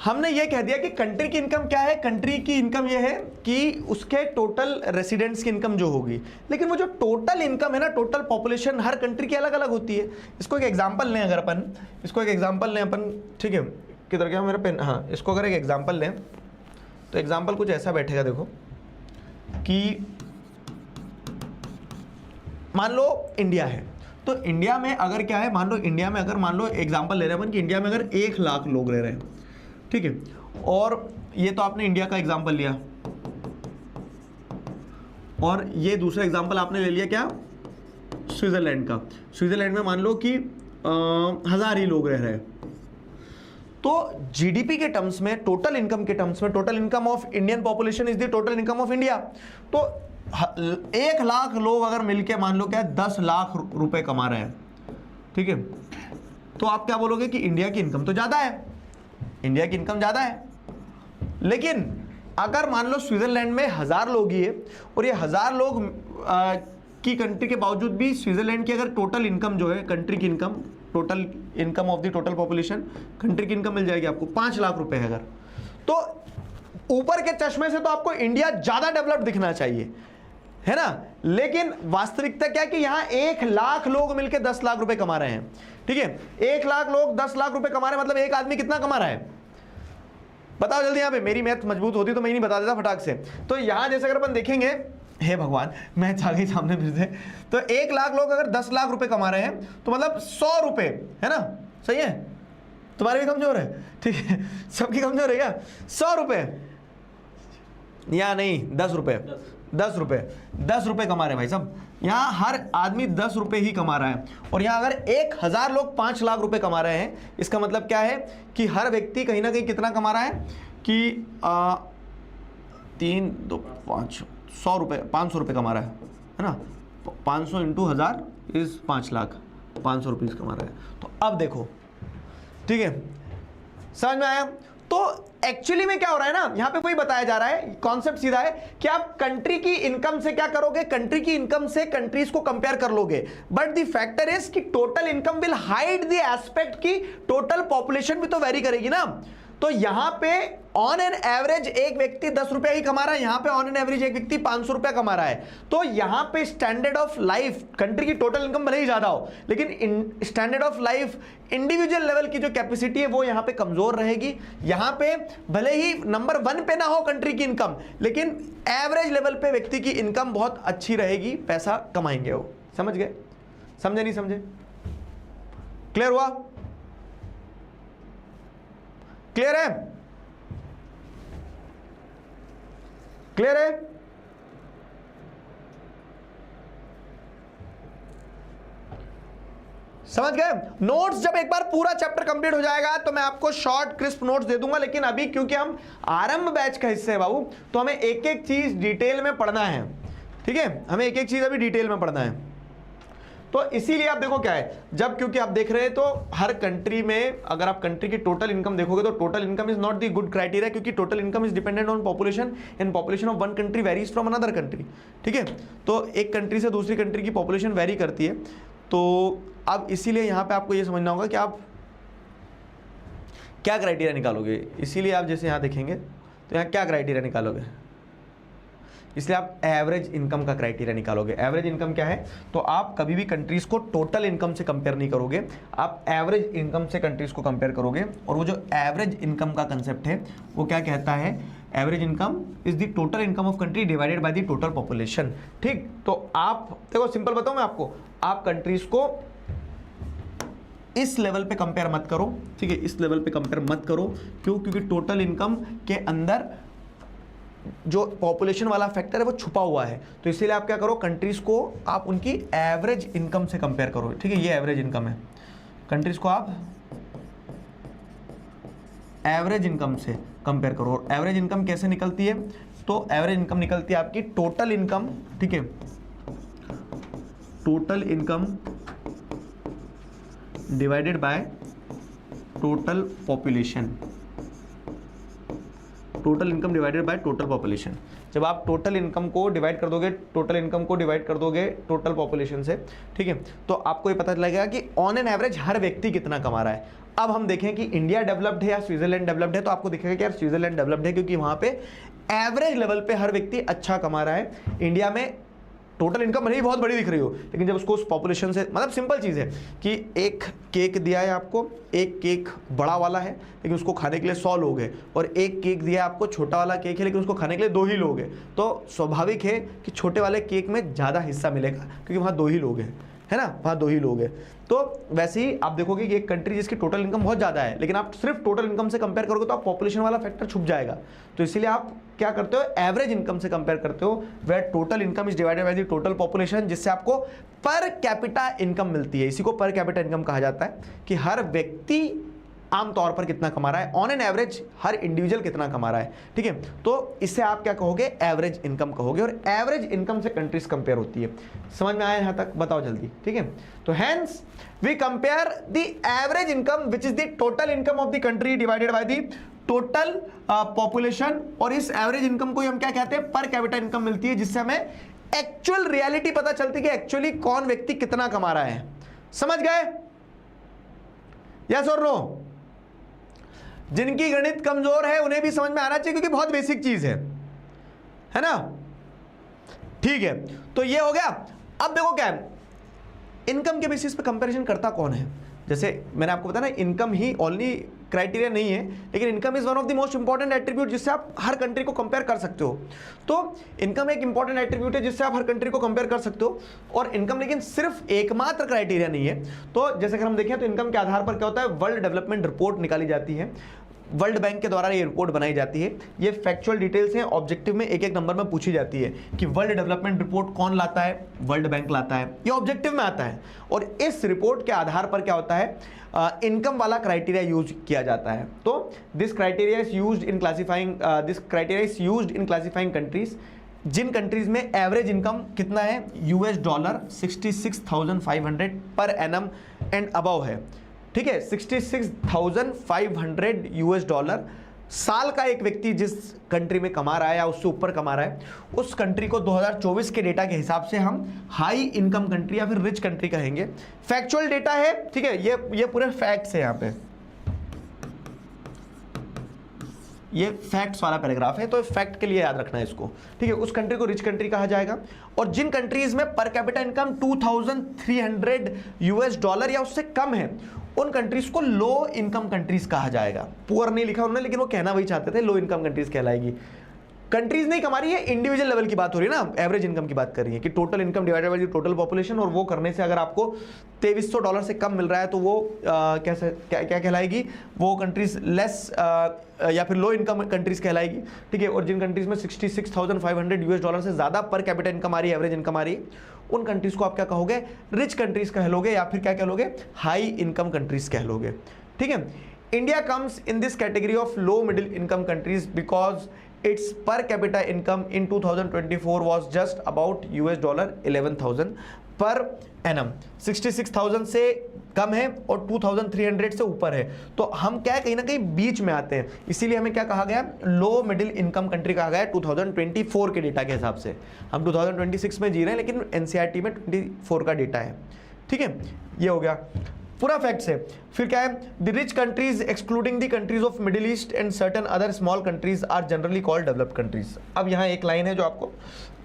हमने ये कह दिया कि कंट्री की इनकम क्या है, कंट्री की इनकम ये है कि उसके टोटल रेसिडेंट्स की इनकम जो होगी, लेकिन वो जो टोटल इनकम है ना, टोटल पॉपुलेशन हर कंट्री की अलग अलग होती है। इसको एक एग्जांपल लें, अगर अपन इसको एक एग्जांपल लें अपन, ठीक है, किधर गया मेरा पेन, हाँ, इसको अगर एक एग्जांपल लें तो एग्जांपल कुछ ऐसा बैठेगा, देखो कि मान लो इंडिया है, तो इंडिया में अगर क्या है, मान लो इंडिया में अगर, मान लो एग्जांपल ले रहे हैं अपन कि इंडिया में अगर 1 लाख लोग रह रहे हैं, ठीक है, और ये तो आपने इंडिया का एग्जांपल लिया, और ये दूसरा एग्जांपल आपने ले लिया क्या, स्विट्जरलैंड का। स्विट्जरलैंड में मान लो कि 1000 ही लोग रह रहे हैं, तो जीडीपी के टर्म्स में, टोटल इनकम के टर्म्स में, total income of Indian population is the total income of India. तो 1 लाख लोग अगर मिलके मान लो क्या 10 लाख रुपए कमा रहे हैं, ठीक है, तो आप क्या बोलोगे कि इंडिया की इनकम तो ज्यादा है, इंडिया की इनकम ज्यादा है। लेकिन अगर मान लो स्विट्जरलैंड में 1000 लोग ही है, और ये 1000 लोग की कंट्री के बावजूद भी स्विट्जरलैंड की अगर टोटल इनकम जो है, कंट्री की income, total income of the total population, country की इनकम मिल जाएगी आपको 5 लाख रुपए है अगर, तो ऊपर के चश्मे से तो आपको इंडिया ज्यादा डेवलप्ड दिखना चाहिए, है ना। लेकिन वास्तविकता क्या है कि यहाँ 1 लाख लोग मिलकर 10 लाख रुपए कमा रहे हैं, ठीक है, 1 लाख लोग 10 लाख रुपए कमा रहे हैं, मतलब एक आदमी कितना कमा रहा है, बताओ जल्दी। यहाँ पे मेरी मैथ मजबूत होती तो मैं नहीं बता देता फटाक से। तो यहाँ जैसे अगर अपन देखेंगे, हे भगवान मैथ आ गई सामने फिर से, तो 1 लाख लोग अगर 10 लाख रुपए कमा रहे हैं, तो मतलब 100 रुपए, है ना, सही है, तुम्हारे भी कमजोर है, ठीक है, सबकी कमजोर है क्या, 100 रुपए या नहीं 10 रुपए, 10 रुपए कमा रहे हैं भाई साहब, यहाँ हर आदमी 10 रुपए ही कमा रहा है। और यहाँ अगर 1000 लोग 5 लाख रुपए कमा रहे हैं, इसका मतलब क्या है कि हर व्यक्ति कहीं ना कहीं कितना कमा रहा है कि 3 2 5 100 रुपये 500 रुपये कमा रहा है ना, 500 इंटू 1000 इज 5 लाख, 500 रुपीज़ कमा रहा है। तो अब देखो, ठीक है, समझ में आया? तो एक्चुअली में क्या हो रहा है ना, यहां पे कोई बताया जा रहा है, कॉन्सेप्ट सीधा है कि आप कंट्री की इनकम से क्या करोगे, कंट्री की इनकम से कंट्रीज को कंपेयर कर लोगे, बट द फैक्टर इज कि total income will hide the aspect की टोटल पॉपुलेशन भी तो वेरी करेगी ना। तो यहां पे ऑन एन एवरेज एक व्यक्ति 10 रुपया ही कमा रहा है, यहां पे ऑन एन एवरेज एक व्यक्ति 500 रुपया कमा रहा है। तो यहां पे स्टैंडर्ड ऑफ लाइफ, कंट्री की टोटल इनकम भले ही ज्यादा हो, लेकिन standard of life individual level की जो कैपेसिटी है वो यहां पे कमजोर रहेगी। यहां पे भले ही नंबर 1 पे ना हो कंट्री की इनकम, लेकिन एवरेज लेवल पे व्यक्ति की इनकम बहुत अच्छी रहेगी, पैसा कमाएंगे वो। समझ गए? समझे नहीं समझे? क्लियर हुआ? क्लियर है? क्लियर है? समझ गए? नोट्स जब एक बार पूरा चैप्टर कंप्लीट हो जाएगा तो मैं आपको शॉर्ट क्रिस्प नोट्स दे दूंगा, लेकिन अभी क्योंकि हम आरंभ बैच का हिस्से है बाबू, तो हमें एक एक चीज डिटेल में पढ़ना है। ठीक है, हमें एक एक चीज अभी डिटेल में पढ़ना है। तो इसीलिए आप देखो क्या है, जब क्योंकि आप देख रहे हैं तो हर कंट्री में अगर आप कंट्री की टोटल इनकम देखोगे तो total income is not the good criteria, क्योंकि total income is dependent on population and population of one country varies from another country. ठीक है, तो एक कंट्री से दूसरी कंट्री की पॉपुलेशन वेरी करती है। तो अब इसीलिए यहां पे आपको ये समझना होगा कि आप क्या क्राइटेरिया निकालोगे। इसीलिए आप जैसे यहां देखेंगे तो यहां क्या क्राइटेरिया निकालोगे, इसलिए आप एवरेज इनकम का क्राइटेरिया निकालोगे। एवरेज इनकम क्या है, तो आप कभी भी कंट्रीज को टोटल इनकम से कंपेयर नहीं करोगे, आप एवरेज इनकम से कंट्रीज को कंपेयर करोगे। और वो जो एवरेज इनकम का कंसेप्ट है वो क्या कहता है, average income is the total income of country divided by the total population. ठीक, तो आप देखो सिंपल बताऊं मैं आपको, आप कंट्रीज को इस लेवल पे कंपेयर मत करो। ठीक है, इस लेवल पे कंपेयर मत करो। क्यों? क्योंकि टोटल इनकम के अंदर जो पॉपुलेशन वाला फैक्टर है वो छुपा हुआ है। तो इसीलिए आप क्या करो, कंट्रीज को आप उनकी एवरेज इनकम से कंपेयर करो। ठीक है, ये एवरेज इनकम है, कंट्रीज को आप एवरेज इनकम से कंपेयर करो। एवरेज इनकम कैसे निकलती है, तो एवरेज इनकम निकलती है आपकी टोटल इनकम। ठीक है, total income divided by total population. Total income divided by total population. जब आप टोटल इनकम को डिवाइड कर दोगे, टोटल इनकम को डिवाइड कर दोगे टोटल पॉपुलेशन से, ठीक है, तो आपको ये पता लगेगा कि ऑन एन एवरेज हर व्यक्ति कितना कमा रहा है। अब हम देखें कि इंडिया डेवलप्ड है या स्विट्जरलैंड डेवलप्ड है, तो आपको दिखेगा कि यार स्विट्जरलैंड डेवलप्ड है, क्योंकि वहां पे एवरेज लेवल पे हर व्यक्ति अच्छा कमा रहा है। इंडिया में टोटल इनकम भले ही बहुत बड़ी दिख रही हो, लेकिन जब उसको उस पॉपुलेशन से, मतलब सिंपल चीज़ है कि एक केक दिया है आपको, एक केक बड़ा वाला है लेकिन उसको खाने के लिए 100 लोग हैं, और एक केक दिया है आपको छोटा वाला केक है लेकिन उसको खाने के लिए 2 ही लोग हैं, तो स्वाभाविक है कि छोटे वाले केक में ज़्यादा हिस्सा मिलेगा, क्योंकि वहाँ 2 ही लोग हैं, है ना, वहाँ 2 ही लोग हैं। तो वैसे ही आप देखोगे कि एक कंट्री जिसकी टोटल इनकम बहुत ज़्यादा है, लेकिन आप सिर्फ टोटल इनकम से कंपेयर करोगे तो आप पॉपुलेशन वाला फैक्टर छुप जाएगा। तो इसीलिए आप क्या करते हो, एवरेज इनकम से कंपेयर करते हो, where total income is divided by the total population, जिससे आपको पर कैपिटा इनकम मिलती है। इसी को पर कैपिटा इनकम कहा जाता है, कि हर व्यक्ति आमतौर पर कितना कमा रहा है, on an average her individual कितना कमा रहा है। ठीक है, तो इससे आप क्या कहोगे, एवरेज इनकम कहोगे, और एवरेज इनकम से कंट्रीज कंपेयर होती है। समझ में आया यहां तक? बताओ जल्दी। ठीक है, तो hence we compare the average income which is the total income of the country divided by the total population, और इस एवरेज इनकम को हम क्या कहते हैं, पर कैपिटा इनकम मिलती है, जिससे हमें एक्चुअल रियलिटी पता चलती है कि एक्चुअली कौन व्यक्ति कितना कमा रहा है। समझ गए? यस और नो? जिनकी गणित कमजोर है उन्हें भी समझ में आना चाहिए, क्योंकि बहुत बेसिक चीज है ना। ठीक है, तो ये हो गया। अब देखो क्या है, इनकम के बेसिस पे कंपैरिजन करता कौन है। जैसे मैंने आपको बताया ना, इनकम ही ओनली क्राइटेरिया नहीं है, लेकिन income is one of the most important attribute जिससे आप हर कंट्री को कंपेयर कर सकते हो। तो इनकम एक इंपॉर्टेंट एट्रीब्यूट है जिससे आप हर कंट्री को कंपेयर कर सकते हो। और इनकम लेकिन सिर्फ एकमात्र क्राइटेरिया नहीं है। तो जैसे अगर हम देखें तो इनकम के आधार पर क्या होता है, वर्ल्ड डेवलपमेंट रिपोर्ट निकाली जाती है। वर्ल्ड बैंक के द्वारा ये रिपोर्ट बनाई जाती है। ये फैक्चुअल डिटेल्स हैं, ऑब्जेक्टिव में एक एक नंबर में पूछी जाती है कि वर्ल्ड डेवलपमेंट रिपोर्ट कौन लाता है, वर्ल्ड बैंक लाता है, ये ऑब्जेक्टिव में आता है। और इस रिपोर्ट के आधार पर क्या होता है, इनकम वाला क्राइटेरिया यूज किया जाता है। तो this criteria is used in classifying countries. जिन कंट्रीज में एवरेज इनकम कितना है, $66,500 पर एनम एंड अबव है, ठीक है, $66,500 साल का एक व्यक्ति जिस कंट्री में कमा रहा है या उससे ऊपर कमा रहा है, उस कंट्री को 2024 के डेटा के हिसाब से हम हाई इनकम कंट्री या फिर रिच कंट्री कहेंगे। फैक्चुअल डेटा है, ठीक है, ये पूरे फैक्ट्स है, यहाँ पे ये फैक्ट्स वाला पैराग्राफ है, तो फैक्ट के लिए याद रखना है इसको, ठीक है। उस कंट्री को रिच कंट्री कहा जाएगा। और जिन कंट्रीज में पर कैपिटा इनकम $2,300 या उससे कम है, उन कंट्रीज को लो इनकम कंट्रीज कहा जाएगा। पुअर नहीं लिखा उन्होंने, लेकिन वो कहना वही चाहते थे, लो इनकम कंट्रीज कहलाएगी। कंट्रीज नहीं कमा रही है, इंडिविजुअल लेवल की बात हो रही है ना, एवरेज इनकम की बात कर रही है कि total income divided by total population, और वो करने से अगर आपको $2300 से कम मिल रहा है तो वो क्या कहलाएगी, वो कंट्रीज लेस या फिर लो इनकम कंट्रीज कहलाएगी, ठीक है। और जिन कंट्रीज में $66,500 से ज्यादा पर कैपिटा इनकम आ रही है, एवरेज इनकम आ रही है, उन कंट्रीज को आप क्या कहोगे, रिच कंट्रीज कह लोगे, या फिर क्या कह लोगे, हाई इनकम कंट्रीज कह लोगे, ठीक है। India comes in this category of low middle income countries because its per capita income in 2024 was just about $11,000 per annum. 66,000 से कम है और 2,300 से ऊपर है, तो हम क्या कहीं ना कहीं बीच में आते हैं, इसीलिए हमें क्या कहा गया, लो मिडिल इनकम कंट्री कहा गया 2024 के डेटा के हिसाब से। हम 2026 में जी रहे हैं, लेकिन एनसीईआरटी में 24 का डेटा है, ठीक है। ये हो गया पूरा फैक्ट्स है। फिर क्या है, the rich countries excluding the countries of Middle East and certain other small countries are generally called developed countries. अब यहाँ एक लाइन है जो आपको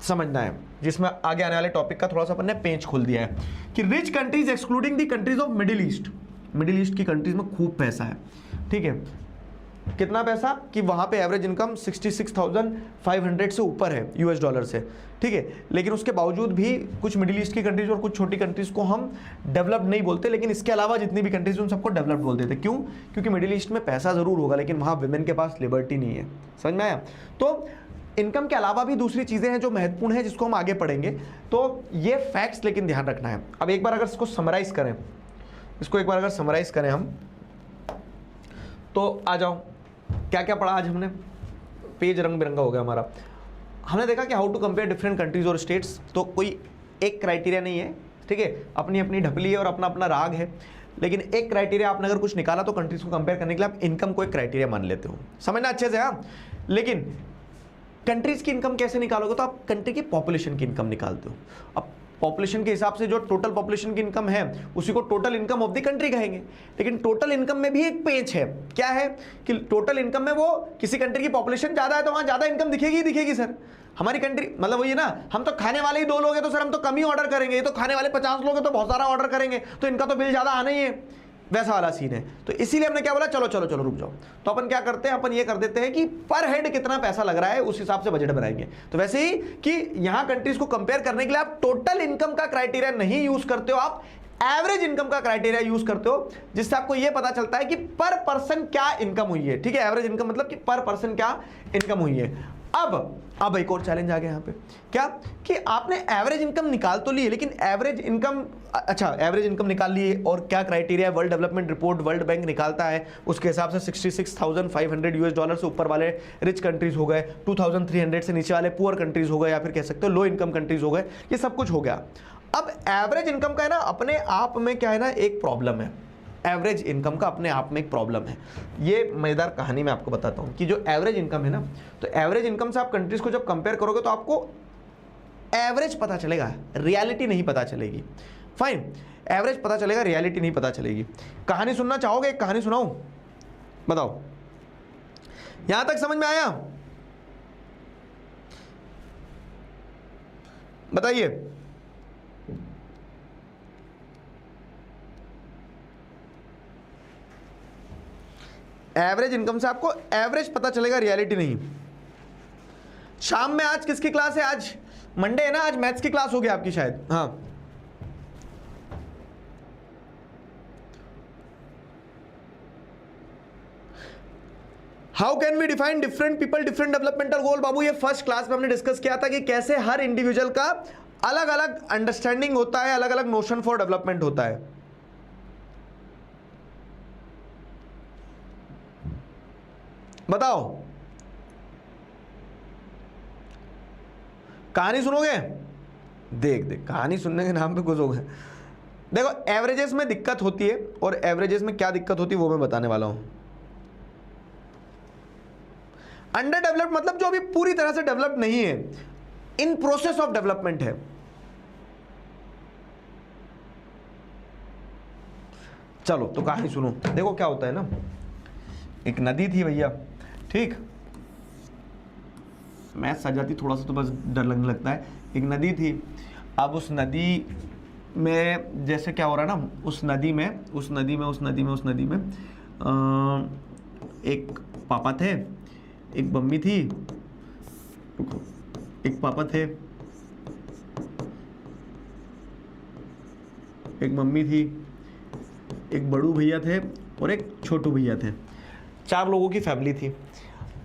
समझना है, जिसमें आगे आने वाले टॉपिक का थोड़ा सा अपन ने पेंच खोल दिया है कि rich countries excluding the countries of Middle east. Middle east की कंट्रीज में खूब पैसा है, ठीक है। कितना पैसा कि वहाँ पे एवरेज इनकम 66,500 से ऊपर है $, से, ठीक है। लेकिन उसके बावजूद भी कुछ मिडिल ईस्ट की कंट्रीज और कुछ छोटी कंट्रीज को हम डेवलप्ड नहीं बोलते, लेकिन इसके अलावा जितनी भी कंट्रीज उन सबको डेवलप्ड बोल देते। क्यों? क्योंकि मिडिल ईस्ट में पैसा ज़रूर होगा, लेकिन वहाँ विमेन के पास लिबर्टी नहीं है। समझ में आया? तो इनकम के अलावा भी दूसरी चीज़ें हैं जो महत्वपूर्ण है, जिसको हम आगे पढ़ेंगे। तो ये फैक्ट्स लेकिन ध्यान रखना है। अब एक बार अगर इसको समराइज़ करें, हम, तो आ जाओ, क्या क्या पढ़ा आज हमने, पेज रंग बिरंगा हो गया हमारा। हमने देखा कि how to compare different countries और स्टेट्स। तो कोई एक क्राइटेरिया नहीं है, ठीक है, अपनी अपनी ढपली है और अपना अपना राग है, लेकिन एक क्राइटेरिया आपने अगर कुछ निकाला तो कंट्रीज को कंपेयर करने के लिए आप इनकम को एक क्राइटेरिया मान लेते हो। समझना अच्छे से, हाँ। लेकिन कंट्रीज की इनकम कैसे निकालोगे, तो आप कंट्री की पॉपुलेशन की इनकम निकालते हो। अब पॉपुलेशन के हिसाब से जो टोटल पॉपुलेशन की इनकम है उसी को total income of the country कहेंगे। लेकिन टोटल इनकम में भी एक पेच है, क्या है कि टोटल इनकम में वो किसी कंट्री की पॉपुलेशन ज्यादा है तो वहां ज्यादा इनकम दिखेगी ही दिखेगी सर। हमारी कंट्री मतलब वही है ना, हम तो खाने वाले ही 2 लोग हैं तो सर हम तो कम ही ऑर्डर करेंगे, ये तो खाने वाले 50 लोग हैं तो बहुत सारा ऑर्डर करेंगे, तो इनका तो बिल ज्यादा आना ही है, वैसा वाला सीन है। तो इसीलिए हमने क्या बोला, चलो चलो चलो रुक जाओ। तो अपन क्या करते हैं, अपन ये कर देते हैं कि पर हेड कितना पैसा लग रहा है उस हिसाब से बजट बनाएंगे। तो वैसे ही कि यहां कंट्रीज को कंपेयर करने के लिए आप टोटल इनकम का क्राइटेरिया नहीं यूज करते हो, आप एवरेज इनकम का क्राइटेरिया यूज करते हो, जिससे आपको यह पता चलता है कि पर पर्सन क्या इनकम हुई है। ठीक है, एवरेज इनकम मतलब कि पर पर्सन क्या इनकम हुई है। अब एक और चैलेंज आ गया यहां पे, क्या कि आपने एवरेज इनकम निकाल तो ली है, लेकिन एवरेज इनकम, अच्छा एवरेज इनकम निकाल ली है, और क्या criteria, world development report world bank निकालता है, उसके हिसाब से $66,500 से ऊपर वाले रिच कंट्रीज हो गए, 2,300 से नीचे वाले पुअर कंट्रीज हो गए, या फिर कह सकते हो लो इनकम कंट्रीज हो गए, ये सब कुछ हो गया। अब एवरेज इनकम का है ना अपने आप में क्या है ना एक प्रॉब्लम है, एवरेज इनकम का अपने आप में एक प्रॉब्लम है। ये मजेदार कहानी मैं आपको बताता हूं कि जो एवरेज इनकम है ना, तो एवरेज इनकम से आप कंट्रीज को जब कंपेयर करोगे तो आपको एवरेज पता चलेगा, रियलिटी नहीं पता चलेगी। फाइन, एवरेज पता चलेगा, रियलिटी नहीं पता चलेगी। कहानी सुनना चाहोगे? एक कहानी सुनाऊं, बताओ, यहां तक समझ में आया? बताइए। एवरेज इनकम से आपको एवरेज पता चलेगा, रियलिटी नहीं। शाम में आज किसकी क्लास है? आज मंडे है ना, आज मैथ्स की क्लास होगी आपकी शायद। हाँ, how can we define different people different developmental goal? बाबू ये फर्स्ट क्लास में हमने डिस्कस किया था कि कैसे हर इंडिविजुअल का अलग अलग अंडरस्टैंडिंग होता है, अलग अलग नोशन फॉर डेवलपमेंट होता है। बताओ, कहानी सुनोगे? देख देख, कहानी सुनने के नाम पे कुछ हो गए। देखो, एवरेजेस में दिक्कत होती है, और एवरेजेस में क्या दिक्कत होती है वो मैं बताने वाला हूं। अंडर डेवलप्ड मतलब जो अभी पूरी तरह से डेवलप्ड नहीं है, इन प्रोसेस ऑफ डेवलपमेंट है। चलो तो कहानी सुनो। देखो क्या होता है ना, एक नदी थी भैया, ठीक, मैथ सज जाती थोड़ा सा तो बस डर लगने लगता है। एक नदी थी, अब उस नदी में जैसे क्या हो रहा है ना, उस नदी में एक पापा थे, एक मम्मी थी, एक पापा थे, एक मम्मी थी, एक बड़ू भैया थे और एक छोटू भैया थे। 4 लोगों की फैमिली थी।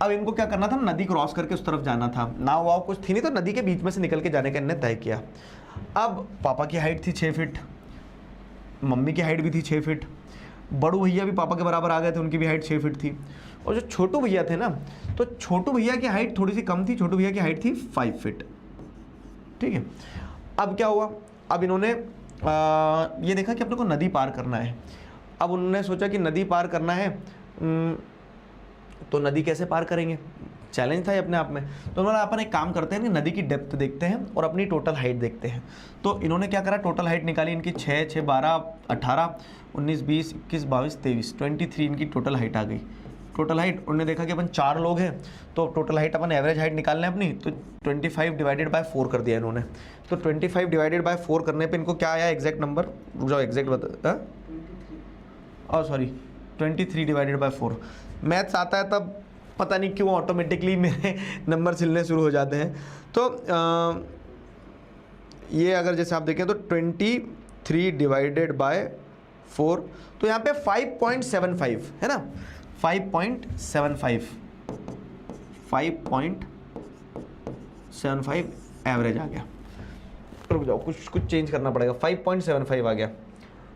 अब इनको क्या करना था, नदी क्रॉस करके उस तरफ जाना था। नाव वाव कुछ थी नहीं, तो नदी के बीच में से निकल के जाने का इन्होंने तय किया। अब पापा की हाइट थी 6 फीट, मम्मी की हाइट भी थी 6 फीट, बड़ू भैया भी पापा के बराबर आ गए थे, उनकी भी हाइट 6 फीट थी। और जो छोटू भैया थे ना, तो छोटू भैया की हाइट थोड़ी सी कम थी, छोटू भैया की हाइट थी 5 फीट, ठीक है। अब क्या हुआ, अब इन्होंने ये देखा कि अपने को नदी पार करना है। अब उन्होंने सोचा कि नदी पार करना है, तो नदी कैसे पार करेंगे, चैलेंज था ये अपने आप में। तो उन्होंने अपन एक काम करते हैं कि नदी की डेप्थ देखते हैं और अपनी टोटल हाइट देखते हैं। तो इन्होंने क्या करा, टोटल हाइट निकाली इनकी 6, 6, 12, 18, 19, 20, 21, 22, 23, 23 इनकी टोटल हाइट आ गई। टोटल हाइट उन्होंने देखा कि अपन 4 लोग हैं, तो टोटल हाइट अपन एवरेज हाइट निकालना है अपनी, तो 25 डिवाइडेड बाय 4 कर दिया इन्होंने। तो 25 डिवाइडेड बाय 4 करने पे इनको क्या आया एग्जैक्ट नंबर, रुक जाओ एग्जैक्ट बता, सॉरी 23 डिवाइडेड बाय 4। मैथ्स आता है तब पता नहीं क्यों ऑटोमेटिकली मेरे नंबर सिलने शुरू हो जाते हैं। तो ये अगर जैसे आप देखें तो 23 डिवाइडेड बाय 4, तो यहाँ पे 5.75 है ना, 5.75 एवरेज आ गया। रुक जाओ, कुछ चेंज करना पड़ेगा, 5.75 आ गया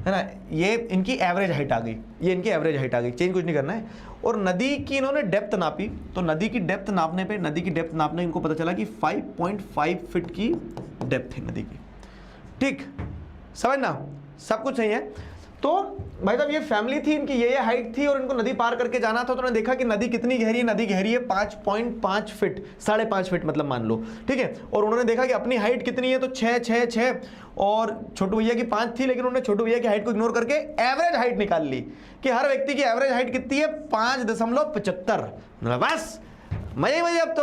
है ना, ये इनकी एवरेज हाइट आ गई, ये इनकी एवरेज हाइट आ गई, चेंज कुछ नहीं करना है। और नदी की इन्होंने डेप्थ नापी, तो नदी की डेप्थ नापने इनको पता चला कि 5.5 फीट की डेप्थ है नदी की, ठीक, समझना, सब कुछ सही है। तो भाई साहब ये फैमिली थी, इनकी ये हाइट थी और इनको नदी पार करके जाना था। तो उन्होंने देखा कि नदी कितनी गहरी है, नदी गहरी है 5.5 फीट, 5.5 फीट मतलब मान लो, ठीक है। और उन्होंने देखा कि अपनी हाइट कितनी है, तो 6, 6, 6 और छोटू भैया की 5 थी, लेकिन उन्होंने छोटू भैया की हाइट को इग्नोर करके एवरेज हाइट निकाल ली कि हर व्यक्ति की एवरेज हाइट कितनी है, 5.75। बस मजे मजे। अब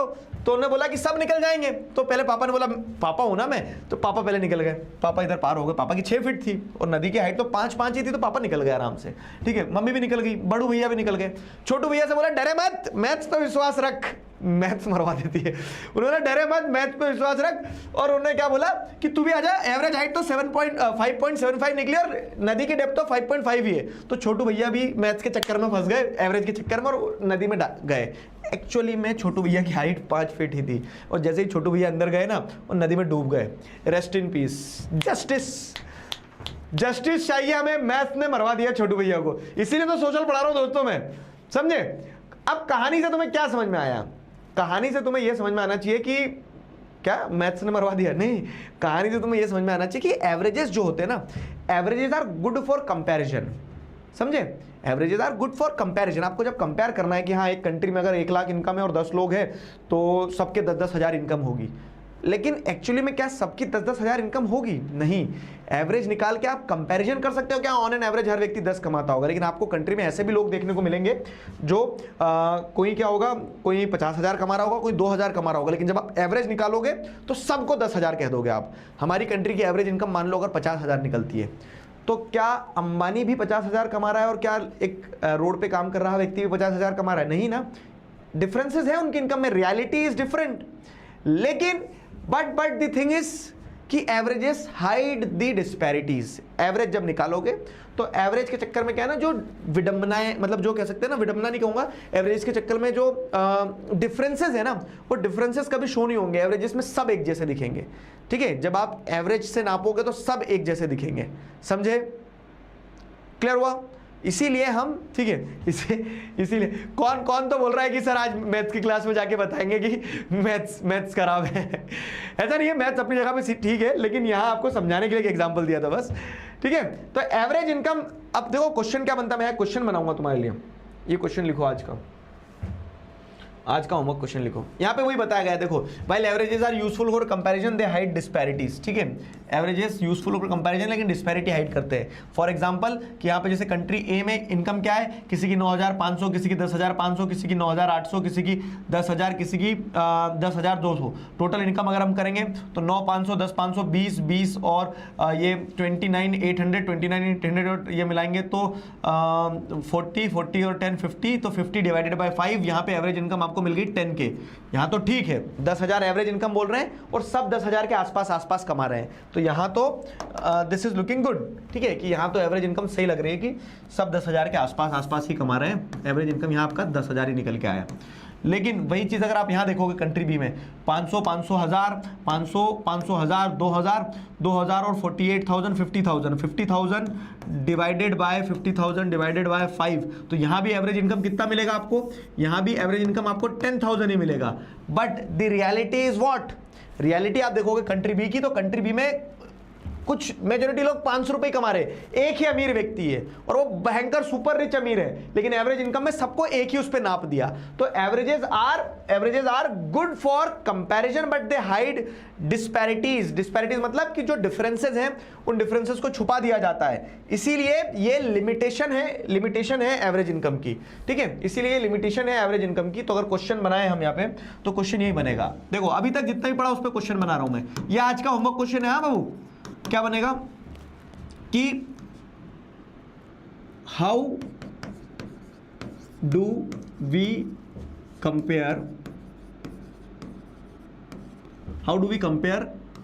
तो उन्होंने बोला कि सब निकल जाएंगे। तो पहले पापा ने बोला पापा हूं ना मैं, तो पापा पहले निकल गए, पापा इधर पार हो गए। पापा की 6 फीट थी और नदी की हाइट तो 5.5 ही थी, तो पापा निकल गए आराम से, ठीक है। मम्मी भी निकल गई, बड़ू भैया भी निकल गए। छोटू भैया से बोला डरे मत, मैथ्स पे विश्वास रख, मैथ्स मरवा देती है। उन्होंने डरे मत, मैथ्स पे विश्वास रख। और उन्होंने क्या बोला कि तू भी आजा, एवरेज हाइट तो 5.75 निकली और नदी की डेप्थ तो 5.5 ही है। तो छोटू भैया भी मैथ्स के चक्कर में फंस गए, एवरेज के चक्कर में, और नदी में गए। एक्चुअली में छोटू भैया की हाइट 5 फीट ही थी, और जैसे ही छोटू भैया अंदर गए ना, और नदी में डूब गए। रेस्ट इन पीस, जस्टिस चाहिए हमें, मैथ्स ने मरवा दिया छोटू भैया को। इसीलिए तो सोशल पढ़ा रहा हूं दोस्तों मैं, समझे। अब कहानी से तुम्हें क्या समझ में आया, कहानी से तुम्हें यह समझ में आना चाहिए कि क्या मैथ्स ने मरवा दिया, नहीं, कहानी से तुम्हें यह समझ में आना चाहिए कि एवरेजेस जो होते हैं ना, averages are good for comparison, समझे। Averages are good for comparison. आपको जब कंपेयर करना है कि हाँ एक कंट्री में अगर 1 लाख इनकम है और 10 लोग हैं, तो सबके 10-10 हज़ार इनकम होगी। लेकिन एक्चुअली में क्या सबकी 10-10 हज़ार इनकम होगी? नहीं। एवरेज निकाल के आप कंपैरिजन कर सकते हो क्या ऑन एन एवरेज हर व्यक्ति 10 कमाता होगा, लेकिन आपको कंट्री में ऐसे भी लोग देखने को मिलेंगे जो कोई क्या होगा, कोई 50,000 कमा रहा होगा, कोई 2,000 कमा रहा होगा, लेकिन जब आप एवरेज निकालोगे तो सबको 10,000 कह दोगे आप। हमारी कंट्री की एवरेज इनकम मान लो अगर 50,000 निकलती है, तो क्या अंबानी भी 50,000 कमा रहा है और क्या एक रोड पे काम कर रहा व्यक्ति भी 50,000 कमा रहा है? नहीं ना, डिफरेंसेस है उनकी इनकम में, रियलिटी इज डिफरेंट। लेकिन बट द थिंग इज कि averages hide the disparities. Average जब निकालोगे तो एवरेज के चक्कर में क्या है ना, जो विडंबनाएं, मतलब जो कह सकते हैं ना, विडंबना नहीं कहूंगा, एवरेज के चक्कर में जो डिफरेंसेस है ना, वो डिफरेंसेस कभी शो नहीं होंगे। एवरेजेस में सब एक जैसे दिखेंगे, ठीक है। जब आप एवरेज से नापोगे तो सब एक जैसे दिखेंगे, समझे? क्लियर हुआ? इसीलिए हम, ठीक है, इसीलिए कौन कौन तो बोल रहा है कि सर आज मैथ्स की क्लास में जाके बताएंगे कि मैथ्स खराब है। ऐसा नहीं है, मैथ्स अपनी जगह पे ठीक है, लेकिन यहाँ आपको समझाने के लिए एक एग्जांपल दिया था बस, ठीक है। तो एवरेज इनकम, अब देखो क्वेश्चन क्या बनता है, मैं क्वेश्चन बनाऊंगा तुम्हारे लिए। ये क्वेश्चन लिखो आज का होमवर्क क्वेश्चन लिखो। यहाँ पे वही बताया गया है, देखो, while averages are useful for comparison they hide disparities, ठीक है। एवरेजेस यूजफुल फॉर कंपैरिजन, लेकिन डिस्पैरिटी हाइड करते हैं। फॉर एग्जांपल कि यहाँ पे जैसे कंट्री ए में इनकम क्या है, किसी की 9,500, किसी की 10,500, किसी की 9,800, किसी की 10,000, किसी की 10,200। टोटल इनकम अगर हम करेंगे तो 9,500, 10,500, 20 और ये 29,800, 29,800 ये मिलाएंगे तो 40 और 10 50, तो 50 डिवाइडेड बाय 5। यहाँ पे एवरेज इनकम आपको मिल गई 10K। यहाँ तो ठीक है, 10,000 एवरेज इनकम बोल रहे हैं और सब 10,000 के आसपास कमा रहे हैं, तो यहाँ तो दिस इज लुकिंग गुड, ठीक है, कि यहाँ तो एवरेज इनकम सही लग रही है कि सब 10,000 के आसपास ही कमा रहे हैं। एवरेज इनकम यहाँ आपका 10,000 ही निकल के आया। लेकिन वही चीज अगर आप यहाँ देखोगे कंट्री बी में 500, 500,000, 500, 500,000, 2,000, 2,000 और 48,000, 50,000, 50,000 डिवाइडेड बाय 50,000 डिवाइडेड बाय 5, तो यहाँ भी एवरेज इनकम कितना मिलेगा आपको? यहाँ भी एवरेज इनकम आपको 10,000 ही मिलेगा। But the reality is what? Reality आप देखोगे कंट्री बी की, तो कंट्री बी में कुछ मेजोरिटी लोग 500 रुपए कमा रहे, एक ही अमीर व्यक्ति है और वो भयंकर सुपर रिच अमीर है, लेकिन एवरेज इनकम में सबको एक ही उस पे नाप दिया। तो averages are good for comparison but they hide disparities. Disparities मतलब कि जो डिफरेंसेस हैं उन डिफरेंसेस को छुपा दिया जाता है, इसीलिए ये लिमिटेशन है एवरेज इनकम की, ठीक है, इसीलिए ये लिमिटेशन है एवरेज इनकम की। तो अगर क्वेश्चन बनाए हम यहाँ पे तो क्वेश्चन यही बनेगा। देखो अभी तक जितना भी पढ़ा उस पर क्वेश्चन बना रहा हूं मैं, ये आज का होमवर्क क्वेश्चन है। हाँ बाबू, क्या बनेगा कि how do we compare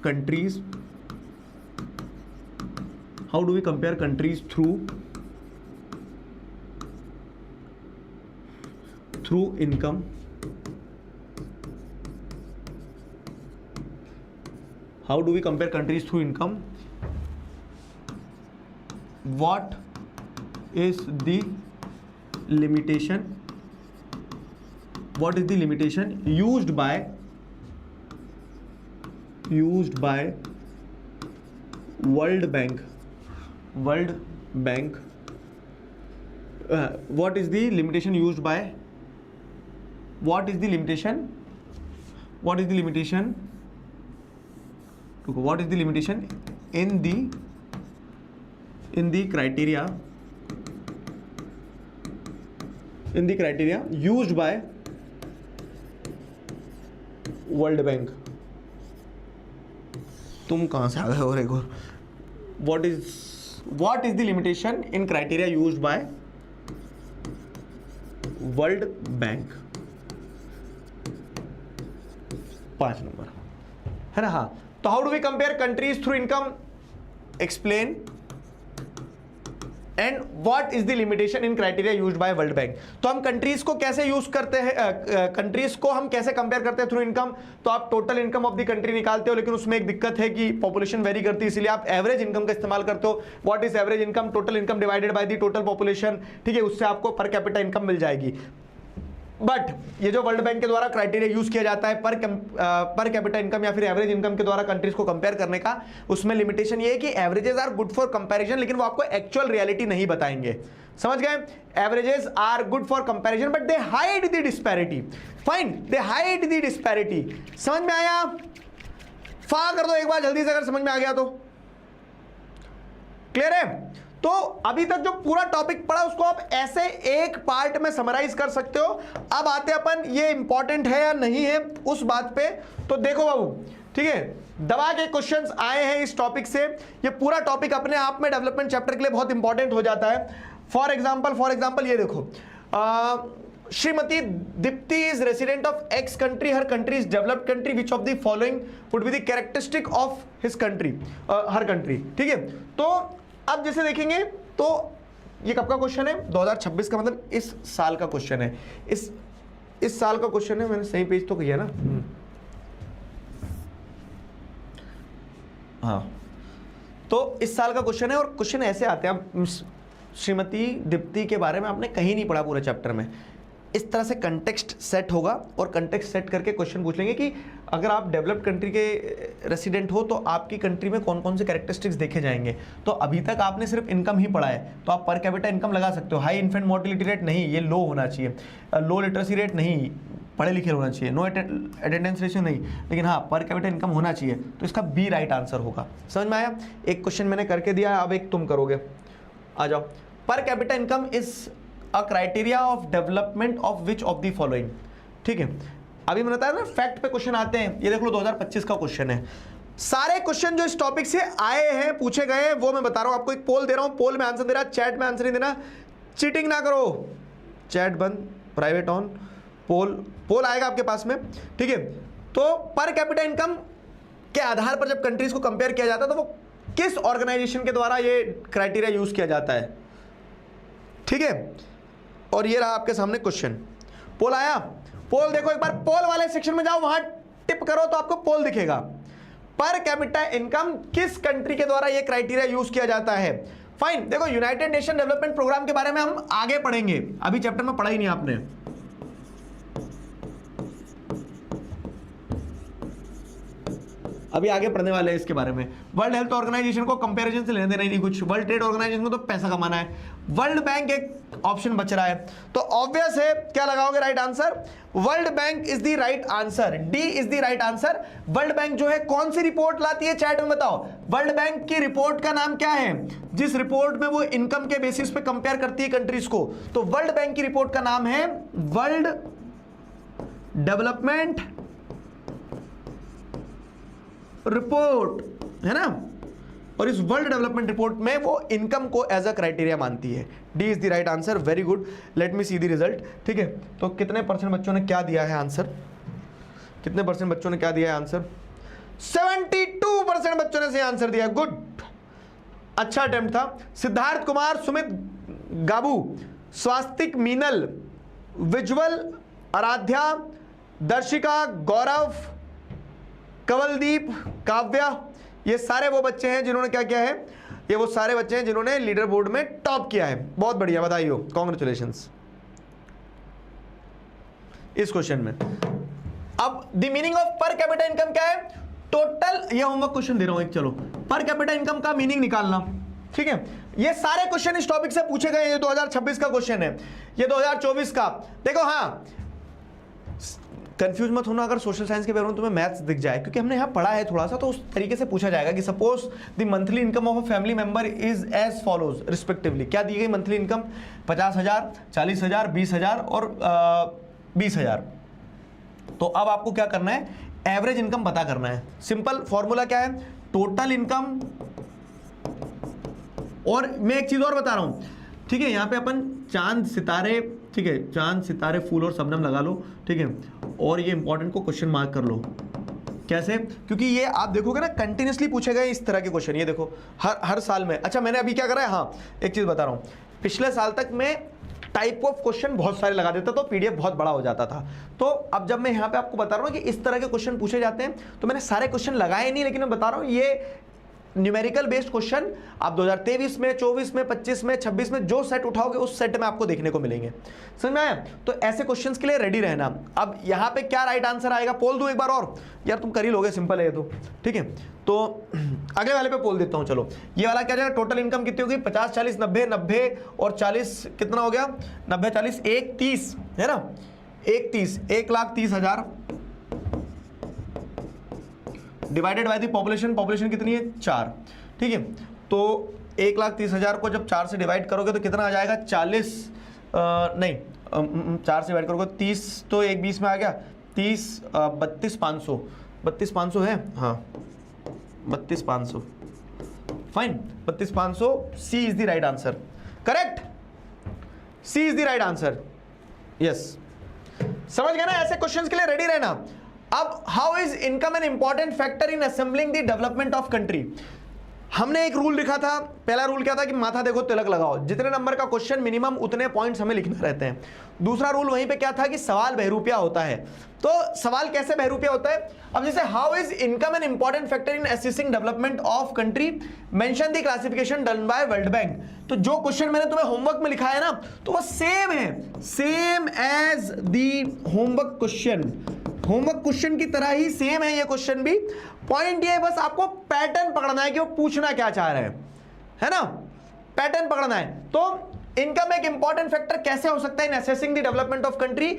countries, through income, how do we compare countries through income, what is the limitation used by World Bank, what is the limitation used by, what is the limitation in the criteria used by World bank. तुम कहां से आ गए और एक और, what is the limitation in criteria used by World Bank, 5 number है ना। हाँ, तो how do we compare countries through income, explain, and what is the limitation in criteria used by World Bank. तो हम कंट्रीज को कैसे use करते हैं, कंट्रीज को हम कैसे कंपेयर करते हैं थ्रू इनकम। तो आप total income of the country निकालते हो, लेकिन उसमें एक दिक्कत है कि पॉपुलेशन वेरी करती है, इसलिए आप एवरेज इनकम का इस्तेमाल करते हो। What is average income? Total income divided by the total population, ठीक है, उससे आपको पर कैपिटा इनकम मिल जाएगी। बट ये जो वर्ल्ड बैंक के द्वारा क्राइटेरिया यूज किया जाता है पर कैपिटा इनकम या फिर एवरेज इनकम के द्वारा कंट्रीज को कंपेयर करने का, उसमें लिमिटेशन ये है कि averages are good for comparison, लेकिन वो आपको एक्चुअल रियलिटी नहीं बताएंगे। समझ गए? Averages are good for comparison but they hide the disparity. Fine, they hide the disparity. समझ में आया? फा कर दो एक बार जल्दी से अगर समझ में आ गया तो। क्लियर है? तो अभी तक जो पूरा टॉपिक पढ़ा उसको आप ऐसे एक पार्ट में समराइज कर सकते हो। अब आते अपन ये इंपॉर्टेंट है या नहीं है उस बात पे। तो देखो बाबू, ठीक है, दबा के क्वेश्चंस आए हैं इस टॉपिक से। ये पूरा टॉपिक अपने आप में डेवलपमेंट चैप्टर के लिए बहुत इंपॉर्टेंट हो जाता है। फॉर एग्जाम्पल ये देखो, Shrimati Deepti is resident of x country, her country is developed country, which of the following would be the characteristic of his country, her country. ठीक है, तो अब जैसे देखेंगे तो ये कब का क्वेश्चन है, 2026 का, मतलब इस साल का क्वेश्चन है, इस साल का क्वेश्चन है। मैंने सही पेज तो किया ना, हाँ, तो इस साल का क्वेश्चन है। और क्वेश्चन ऐसे आते हैं, श्रीमती दीप्ति के बारे में आपने कहीं नहीं पढ़ा पूरे चैप्टर में, इस तरह से कंटेक्स्ट सेट होगा और कंटेक्स्ट सेट करके क्वेश्चन पूछ लेंगे कि अगर आप डेवलप्ड कंट्री के रेसिडेंट हो तो आपकी कंट्री में कौन कौन से कैरेक्टरिस्टिक्स देखे जाएंगे। तो अभी तक आपने सिर्फ इनकम ही पढ़ा है, तो आप पर कैपिटा इनकम लगा सकते हो। हाई इन्फेंट मोर्टिलिटी रेट नहीं, ये लो होना चाहिए। लो लिटरेसी रेट नहीं, पढ़े लिखे होना चाहिए। नो अटेंडेंस रेशियो नहीं, लेकिन हाँ पर कैपिटा इनकम होना चाहिए। तो इसका बी राइट आंसर होगा। समझ में आया? एक क्वेश्चन मैंने करके दिया, अब एक तुम करोगे। आ जाओ। Per capita income is a criteria of development of which of the following. ठीक है, अभी मैंने बताया ना फैक्ट पे क्वेश्चन आते हैं। ये देख लो 2025 का क्वेश्चन है। सारे क्वेश्चन जो इस टॉपिक से आए हैं, पूछे गए हैं, वो मैं बता रहा हूं आपको। एक पोल दे रहा हूं, पोल में आंसर दे रहा, चैट में आंसर नहीं देना, चीटिंग ना करो। चैट बंद, प्राइवेट ऑन, पोल आएगा आपके पास में। ठीक है, तो पर कैपिटा इनकम के आधार पर जब कंट्रीज को कंपेयर किया जाता है तो वो किस ऑर्गेनाइजेशन के द्वारा ये क्राइटेरिया यूज किया जाता है। ठीक है, और ये रहा आपके सामने क्वेश्चन। पोल आया, पोल देखो एक बार, पोल वाले सेक्शन में जाओ, वहां टिप करो तो आपको पोल दिखेगा। पर कैपिटा इनकम किस कंट्री के द्वारा ये क्राइटेरिया यूज किया जाता है। फाइन, देखो यूनाइटेड नेशन डेवलपमेंट प्रोग्राम के बारे में हम आगे पढ़ेंगे, अभी चैप्टर में पढ़ा ही नहीं आपने। अभी आगे पढ़ने वाले हैं इसके बारे में। वर्ल्ड हेल्थ ऑर्गेनाइजेशन को कंपैरिजन से लेने देना ही नहीं कुछ। वर्ल्ड ट्रेड ऑर्गेनाइजेशन को तो पैसा कमाना है। वर्ल्ड बैंक एक ऑप्शन बच रहा है, तो ऑब्वियस है क्या लगाओगे right answer. World bank is the right answer, D is the right answer. World bank जो है कौन सी रिपोर्ट लाती है, चैट में बताओ। वर्ल्ड बैंक की रिपोर्ट का नाम क्या है, जिस रिपोर्ट में वो इनकम के बेसिस पे कंपेयर करती है कंट्रीज को। तो वर्ल्ड बैंक की रिपोर्ट का नाम है वर्ल्ड डेवलपमेंट रिपोर्ट, है ना। और इस वर्ल्ड डेवलपमेंट रिपोर्ट में वो इनकम को एज अ क्राइटेरिया मानती है। D is the right answer, very good. Let me see the result. ठीक है, तो कितने परसेंट बच्चों ने क्या दिया है आंसर, कितने परसेंट बच्चों ने क्या दिया है आंसर। 72% बच्चों ने सही आंसर दिया। गुड, अच्छा अटेम्प्ट था। सिद्धार्थ कुमार, सुमित गाबू, स्वास्तिक मीनल, विजुअल, आराध्या, दर्शिका, गौरव, कवलदीप, काव्या, ये सारे वो बच्चे हैं जिन्होंने क्या किया है, ये वो सारे बच्चे हैं जिन्होंने लीडर बोर्ड में टॉप किया है। बहुत बढ़िया, बधाई हो, कॉन्ग्रेचुलेशंस। इस क्वेश्चन में अब the meaning of per capita income क्या है, टोटल, ये होमवर्क क्वेश्चन दे रहा हूं एक। चलो, पर कैपिटा इनकम का मीनिंग निकालना। ठीक है, ये सारे क्वेश्चन इस टॉपिक से पूछे गए। ये 2026 का क्वेश्चन है, ये 2024 का। देखो, हाँ कंफ्यूज मत होना अगर सोशल साइंस के बारे में तुम्हें मैथ्स दिख जाए, क्योंकि हमने यहाँ पढ़ा है थोड़ा सा, तो उस तरीके से पूछा जाएगा कि suppose the monthly income of a family member is as follows respectively. क्या दी गई मंथली इनकम, 50,000, 40,000, 20,000 और 20,000। तो अब आपको क्या करना है, एवरेज इनकम पता करना है। सिंपल फॉर्मूला क्या है, टोटल इनकम। और मैं एक चीज और बता रहा हूं, ठीक है, यहाँ पे अपन चांद सितारे, ठीक है, चांद सितारे फूल और शबनम लगा लो। ठीक है, और ये इंपॉर्टेंट को क्वेश्चन मार्क कर लो। कैसे, क्योंकि ये आप देखोगे ना कंटिन्यूसली पूछे गए इस तरह के क्वेश्चन। ये देखो हर साल में। अच्छा, मैंने अभी क्या करा है, हाँ एक चीज बता रहा हूँ, पिछले साल तक मैं टाइप ऑफ क्वेश्चन बहुत सारे लगा देता तो पीडीएफ बहुत बड़ा हो जाता था। तो अब जब मैं यहाँ पे आपको बता रहा हूँ कि इस तरह के क्वेश्चन पूछे जाते हैं, तो मैंने सारे क्वेश्चन लगाए नहीं, लेकिन मैं बता रहा हूँ ये न्यूमेरिकल बेस्ड क्वेश्चन आप 2023 में, 24 में, 25 में, 26 में जो सेट उठाओगे उस सेट में आपको देखने को मिलेंगे। समझ में आया? तो ऐसे क्वेश्चंस के लिए रेडी रहना। अब यहाँ पे क्या राइट आंसर आएगा, पोल दूं एक बार और, यार तुम कर ही लोगे, सिंपल है ये तो। ठीक है, तो अगले वाले पे पोल देता हूँ। चलो, ये वाला क्या जाएगा, टोटल इनकम कितनी होगी, 50, 40, 90, 90 और 40 कितना हो गया, 90, 40, 1, 30 है ना, 1, 30, 1,30,000 divided by the population. Population कितनी है, 4। ठीक है, तो 1,30,000 को जब 4 से डिवाइड करोगे तो कितना आ जाएगा, 40 नहीं 4 से डिवाइड करोगे 30, तो 1 20 में आ गया 30, 32,500, 32,500 है, हाँ 32,500। Fine, 32,500, C is the right answer. Correct, C is the right answer, yes. समझ गए ना? ऐसे क्वेश्चंस के लिए रेडी रहना। अब how is income an important factor in assembling the development of country. हमने एक रूल लिखा था, पहला रूल क्या था कि माथा देखो तिलक लगाओ, जितने नंबर का क्वेश्चन मिनिमम उतने पॉइंट्स हमें लिखने रहते हैं। दूसरा रूल वहीं पे क्या था कि सवाल बहरूपिया होता है। तो सवाल कैसे बहरूपिया होता है? अब जैसे how is income an important factor in assessing development of country, mention the classification done by World Bank. तो जो क्वेश्चन मैंने तुम्हें होमवर्क में लिखा है ना, तो वो सेम है, same as the homework question, homework question की तरह ही सेम है ये क्वेश्चन भी। पॉइंट ये है बस आपको पैटर्न पकड़ना है कि वो पूछना क्या चाह रहे हैं, है ना? पैटर्न पकड़ना है। तो इनकम एक इंपॉर्टेंट फैक्टर कैसे हो सकता है in assessing the development of country,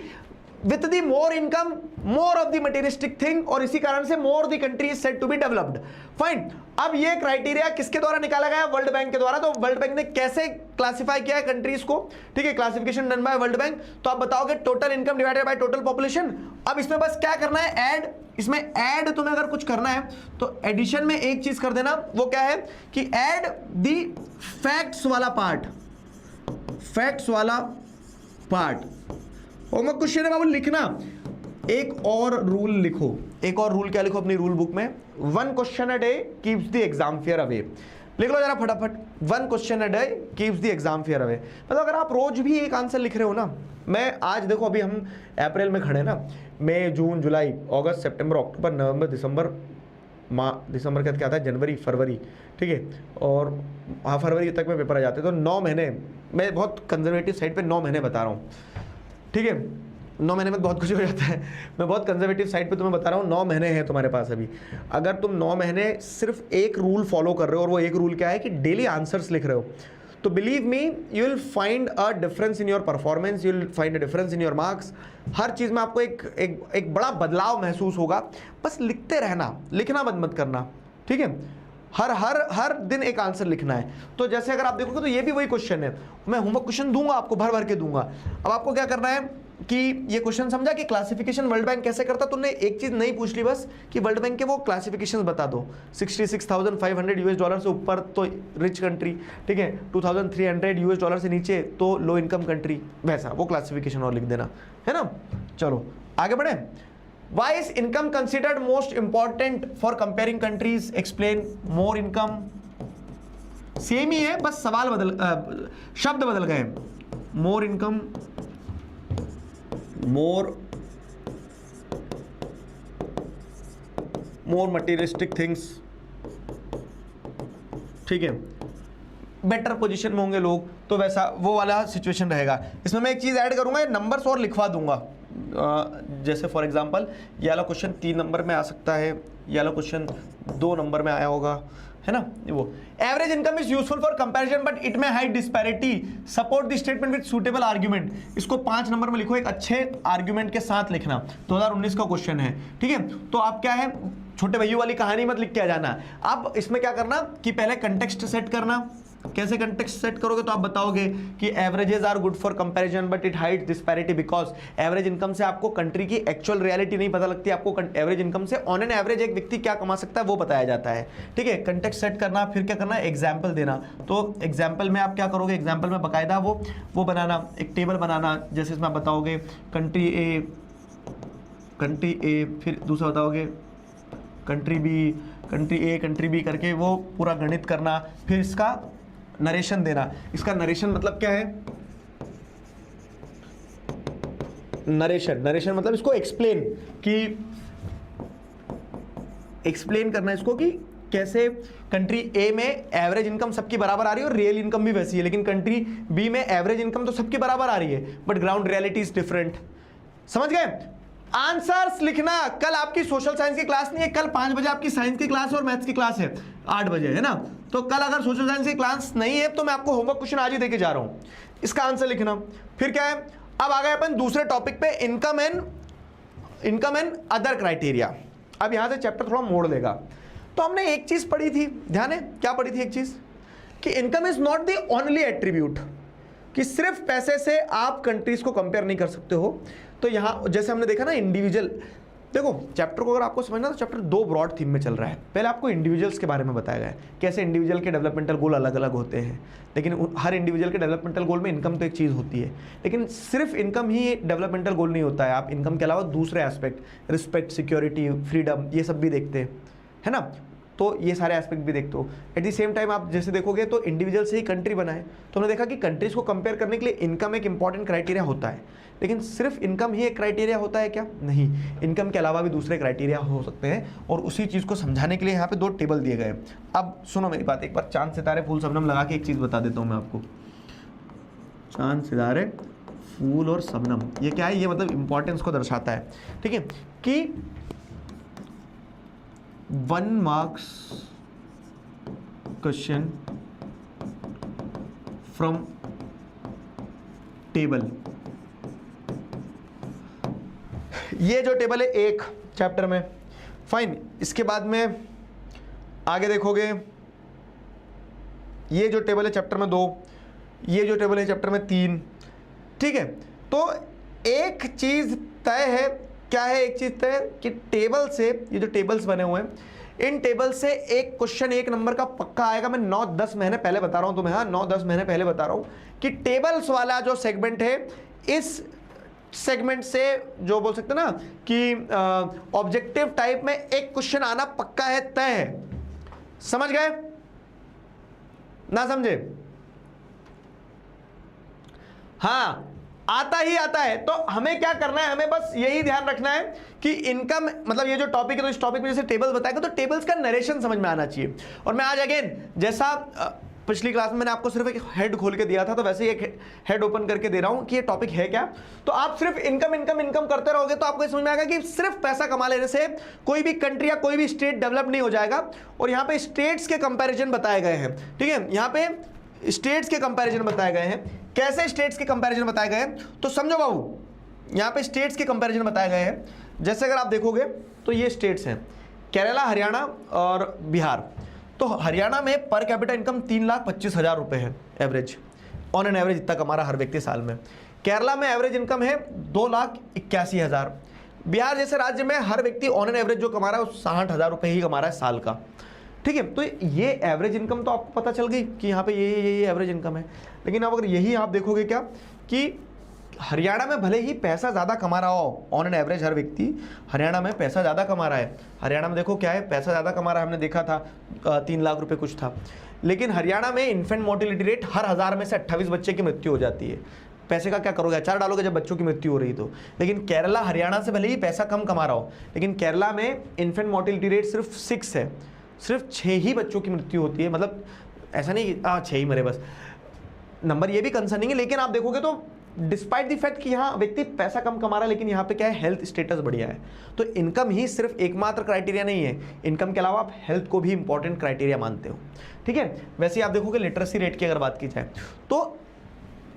with the more income more of the materialistic thing, और इसी कारण से more the country is said to be developed. Fine. अब ये क्राइटेरिया किसके द्वारा निकाला गया? वर्ल्ड बैंक के द्वारा। तो वर्ल्ड बैंक ने कैसे क्लासिफाई किया है कंट्रीज को? ठीक है, classification done by World Bank. तो आप बताओगे total income divided by total population. अब इसमें बस क्या करना है? ऐड। इसमें ऐड तुम्हें अगर कुछ करना है तो एडिशन में एक चीज कर देना, वो क्या है कि ऐड दी फैक्ट्स वाला पार्ट, फैक्ट्स वाला पार्ट। होमवर्क क्वेश्चन है बाबू लिखना। एक और रूल लिखो, एक और रूल क्या लिखो अपनी रूल बुक में? 1 question a day keeps the exam fear away. लिख लो जरा फटाफट, 1 question a day keeps the exam fear away. मतलब अगर आप रोज भी एक आंसर लिख रहे हो ना, मैं आज देखो अभी हम अप्रैल में खड़े ना, मई जून जुलाई अगस्त सितंबर अक्टूबर नवंबर दिसंबर, दिसंबर का क्या आता है? जनवरी फरवरी, ठीक है, और हाँ फरवरी तक में पेपर आ जाते हैं। तो 9 महीने, मैं बहुत कंजर्वेटिव साइड पे 9 महीने बता रहा हूँ, ठीक है? 9 महीने में बहुत कुछ हो जाता है। मैं बहुत कंजर्वेटिव साइड पे तुम्हें बता रहा हूँ, 9 महीने हैं तुम्हारे पास अभी। अगर तुम 9 महीने सिर्फ एक रूल फॉलो कर रहे हो, और वो एक रूल क्या है कि डेली आंसर्स लिख रहे हो, तो believe me you will find a difference in your performance, you will find a difference in your marks. हर चीज़ में आपको एक बड़ा बदलाव महसूस होगा। बस लिखते रहना, लिखना बंद मत करना, ठीक है? हर दिन एक आंसर लिखना है। तो जैसे अगर आप देखोगे तो ये भी वही क्वेश्चन है, मैं होमवर्क क्वेश्चन दूंगा आपको, भर भर के दूंगा। अब आपको क्या करना है कि ये क्वेश्चन समझा कि क्लासिफिकेशन वर्ल्ड बैंक कैसे करता, तुमने एक चीज नहीं पूछ ली बस कि वर्ल्ड बैंक के वो क्लासिफिकेशंस बता दो। 66,500 यूएस डॉलर से ऊपर तो रिच कंट्री, ठीक है, 2,300 यूएस डॉलर से नीचे तो लो इनकम कंट्री, वैसा वो क्लासिफिकेशन और लिख देना, है ना? चलो आगे बढ़े। Why is income considered most important for comparing countries? Explain. More income. Same ही है, बस सवाल शब्द बदल गए। More income, more materialistic things, ठीक है, बेटर पोजीशन में होंगे लोग, तो वैसा वो वाला सिचुएशन रहेगा। इसमें मैं एक चीज ऐड करूंगा, ये नंबर्स और लिखवा दूंगा। जैसे फॉर एग्जांपल ये वाला क्वेश्चन 3 नंबर में आ सकता है, ये वाला क्वेश्चन 2 नंबर में आया होगा, है ना? वो average income is useful for comparison but it में hide disparity, support the statement with suitable argument. इसको 5 नंबर में लिखो, एक अच्छे आर्ग्यूमेंट के साथ लिखना। 2019 का क्वेश्चन है, ठीक है? तो आप क्या है, छोटे भैया वाली कहानी मत लिख के आ जाना। अब इसमें क्या करना कि पहले कंटेक्स्ट सेट करना। कैसे कंटेक्स्ट सेट करोगे? तो आप बताओगे कि averages are good for comparison but it hides disparity because average income से आपको कंट्री की एक्चुअल रियलिटी नहीं पता लगती, आपको एवरेज इनकम से ऑन एन एवरेज एक व्यक्ति क्या कमा सकता है वो बताया जाता है, ठीक है? कंटेक्स्ट सेट करना, फिर क्या करना है, एग्जाम्पल देना। तो एग्जाम्पल में आप क्या करोगे, एग्जाम्पल में बाकायदा वो बनाना, एक टेबल बनाना। जैसे इसमें आप बताओगे कंट्री ए, फिर दूसरा बताओगे कंट्री ए कंट्री बी करके वो पूरा गणित करना, फिर इसका नरेशन देना। इसका नरेशन मतलब क्या है? नरेशन मतलब इसको एक्सप्लेन करना इसको कि कैसे कंट्री ए में एवरेज इनकम सबकी बराबर आ रही है और रियल इनकम भी वैसी है, लेकिन कंट्री बी में एवरेज इनकम तो सबकी बराबर आ रही है but ground reality is different. समझ गए? आंसर्स लिखना। कल आपकी सोशल साइंस की क्लास नहीं है, कल 5 बजे आपकी साइंस की क्लास और मैथ्स की क्लास है 8 बजे, है ना? तो कल अगर सोशल साइंस की क्लास नहीं है तो मैं आपको होमवर्क क्वेश्चन आज ही देके जा रहा हूं, इसका आंसर लिखना। फिर क्या है, अब आ गए अपन दूसरे टॉपिक पे, इनकम एंड अदर क्राइटेरिया। अब यहां से चैप्टर थोड़ा मोड़ लेगा। तो हमने एक चीज पढ़ी थी, ध्यान है क्या पढ़ी थी? एक चीज कि income is not the only attribute, कि सिर्फ पैसे से आप कंट्रीज को कंपेयर नहीं कर सकते हो। तो यहां जैसे हमने देखा ना, इंडिविजुअल देखो चैप्टर को अगर आपको समझना तो चैप्टर दो ब्रॉड थीम में चल रहा है। पहले आपको इंडिविजुअल्स के बारे में बताया गया है, कैसे इंडिविजुअल के डेवलपमेंटल गोल अलग अलग होते हैं, लेकिन हर इंडिविजुअल के डेवलपमेंटल गोल में इनकम तो एक चीज़ होती है, लेकिन सिर्फ इनकम ही डेवलपमेंटल गोल नहीं होता है। आप इनकम के अलावा दूसरे एस्पेक्ट, रिस्पेक्ट, सिक्योरिटी, फ्रीडम, ये सब भी देखते हैं, है ना। तो ये सारे एस्पेक्ट भी देखते हो। एट द सेम टाइम आप जैसे देखोगे तो इंडिविजुअल से ही कंट्री बना है, तो हमने देखा कि कंट्रीज को कंपेयर करने के लिए इनकम एक इंपॉर्टेंट क्राइटेरिया होता है, लेकिन सिर्फ इनकम ही एक क्राइटेरिया होता है क्या? नहीं, इनकम के अलावा भी दूसरे क्राइटेरिया हो सकते हैं, और उसी चीज़ को समझाने के लिए यहाँ पे दो टेबल दिए गए हैं। अब सुनो मेरी बात, एक बार चांद सितारे फूल शबनम लगा के एक चीज़ बता देता हूँ मैं आपको। चांद सितारे फूल और शबनम, ये क्या है? ये मतलब इंपॉर्टेंस को दर्शाता है, ठीक है, कि 1 मार्क्स क्वेश्चन फ्रॉम टेबल। ये जो टेबल है एक चैप्टर में, फाइन। इसके बाद में आगे देखोगे ये जो टेबल है चैप्टर में 2, ये जो टेबल है चैप्टर में 3, ठीक है। तो एक चीज तय है, क्या है एक चीज तय कि टेबल से, ये जो टेबल्स बने हुए हैं, इन टेबल से एक क्वेश्चन 1 नंबर का पक्का आएगा। मैं 9-10 महीने पहले बता रहा हूं तुम्हें, हाँ 9-10 महीने पहले बता रहा हूं कि टेबल्स वाला जो सेगमेंट है, इस सेगमेंट से जो बोल सकते ना कि ऑब्जेक्टिव टाइप में एक क्वेश्चन आना पक्का है, तय है। समझ गए ना? समझे? हाँ, आता ही आता है। तो हमें क्या करना है, हमें बस यही ध्यान रखना है कि इनकम, मतलब ये जो टॉपिक है, तो इस टॉपिक में जैसे टेबल्स बताएगा तो टेबल्स का नरेशन समझ में आना चाहिए। और मैं आज अगेन, जैसा पिछली क्लास में मैंने आपको सिर्फ एक हेड खोल के दिया था, तो वैसे ही एक हेड ओपन करके दे रहा हूं कि ये टॉपिक है क्या। तो आप सिर्फ इनकम इनकम इनकम करते रहोगे तो आपको समझ में आएगा कि सिर्फ पैसा कमा लेने से कोई भी कंट्री या कोई भी स्टेट डेवलप नहीं हो जाएगा। और यहाँ पे स्टेट्स के कंपैरिजन बताए गए हैं, ठीक है, यहाँ पे स्टेट्स के कंपैरिजन बताए गए हैं। कैसे स्टेट्स के कंपैरिजन बताए गए हैं तो समझो बाबू, यहाँ पे स्टेट्स के कंपैरिजन बताए गए हैं। जैसे अगर आप देखोगे तो ये स्टेट्स हैं, केरला, हरियाणा और बिहार। तो हरियाणा में पर कैपिटा इनकम 3,25,000 रुपए है एवरेज, ऑन एन एवरेज इतना कमा रहा हर व्यक्ति साल में। केरला में एवरेज इनकम है 2,81,000। बिहार जैसे राज्य में हर व्यक्ति ऑन एन एवरेज जो कमा रहा है वो 60,000 रुपए ही कमा रहा है साल का, ठीक है। तो ये एवरेज इनकम तो आपको पता चल गई कि यहाँ पे ये एवरेज इनकम है। लेकिन अब अगर यही आप देखोगे क्या कि हरियाणा में भले ही पैसा ज़्यादा कमा रहा हो, ऑन एन एवरेज हर व्यक्ति हरियाणा में पैसा ज़्यादा कमा रहा है। हरियाणा में देखो क्या है, पैसा ज़्यादा कमा रहा है, हमने देखा था 3 लाख रुपए कुछ था। लेकिन हरियाणा में इन्फेंट मोर्टिलिटी रेट हर 1000 में से 28 बच्चे की मृत्यु हो जाती है। पैसे का क्या करोगे, अचार डालोगे जब बच्चों की मृत्यु हो रही तो। लेकिन केरला हरियाणा से भले ही पैसा कम कमा रहा हो, लेकिन केरला में इन्फेंट मोर्टिलिटी रेट सिर्फ 6 है, सिर्फ 6 ही बच्चों की मृत्यु होती है। मतलब ऐसा नहीं 6 ही मरे बस, नंबर ये भी कंसर्निंग है। लेकिन आप देखोगे तो डिस्पाइट द फैक्ट कि यहाँ व्यक्ति पैसा कम कमा रहा है, लेकिन यहाँ पे क्या है, हेल्थ स्टेटस बढ़िया है। तो इनकम ही सिर्फ एकमात्र क्राइटेरिया नहीं है, इनकम के अलावा आप हेल्थ को भी इंपॉर्टेंट क्राइटेरिया मानते हो, ठीक है। वैसे ही आप देखोगे लिटरेसी रेट की अगर बात की जाए तो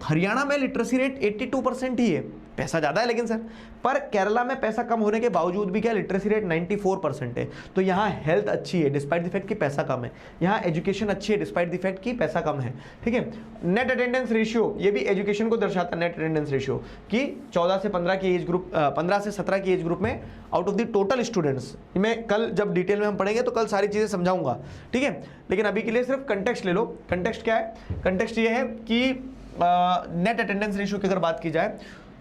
हरियाणा में लिटरेसी रेट 82% ही है, पैसा ज़्यादा है लेकिन सर, पर केरला में पैसा कम होने के बावजूद भी क्या लिटरेसी रेट 94% है। तो यहाँ हेल्थ अच्छी है डिस्पाइट द फैक्ट कि पैसा कम है, यहाँ एजुकेशन अच्छी है डिस्पाइट द फैक्ट कि पैसा कम है, ठीक है। नेट अटेंडेंस रेशियो, ये भी एजुकेशन को दर्शाता है, नेट अटेंडेंस रेशियो कि 14 से 15 की एज ग्रुप, 15 से 17 की एज ग्रुप में out of the total students, मैं कल जब डिटेल में हम पढ़ेंगे तो कल सारी चीज़ें समझाऊंगा, ठीक है। लेकिन अभी के लिए सिर्फ कंटेक्स्ट ले लो। कंटेक्स्ट क्या है? कंटेक्स्ट ये है कि नेट अटेंडेंस रेशियो की अगर बात की जाए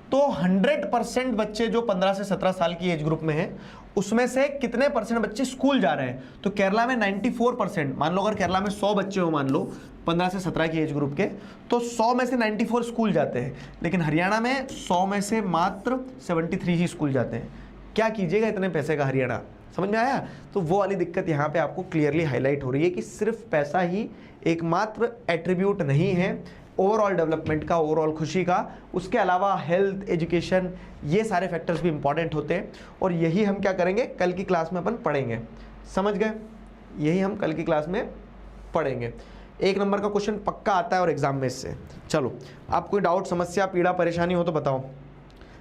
तो 100% बच्चे जो 15 से 17 साल की एज ग्रुप में हैं, उसमें से कितने परसेंट बच्चे स्कूल जा रहे हैं? तो केरला में 94%। मान लो अगर केरला में 100 बच्चे हो, मान लो 15 से 17 की एज ग्रुप के, तो 100 में से 94 स्कूल जाते हैं। लेकिन हरियाणा में 100 में से मात्र 73 ही स्कूल जाते हैं। क्या कीजिएगा इतने पैसे का हरियाणा, समझ में आया? तो वो वाली दिक्कत यहाँ पे आपको क्लियरली हाईलाइट हो रही है कि सिर्फ पैसा ही एकमात्र एट्रीब्यूट नहीं है ओवरऑल डेवलपमेंट का, ओवरऑल खुशी का। उसके अलावा हेल्थ, एजुकेशन, ये सारे फैक्टर्स भी इंपॉर्टेंट होते हैं। और यही हम क्या करेंगे कल की क्लास में अपन पढ़ेंगे, समझ गए? यही हम कल की क्लास में पढ़ेंगे। 1 नंबर का क्वेश्चन पक्का आता है और एग्जाम में इससे। चलो, आप कोई डाउट, समस्या, पीड़ा, परेशानी हो तो बताओ।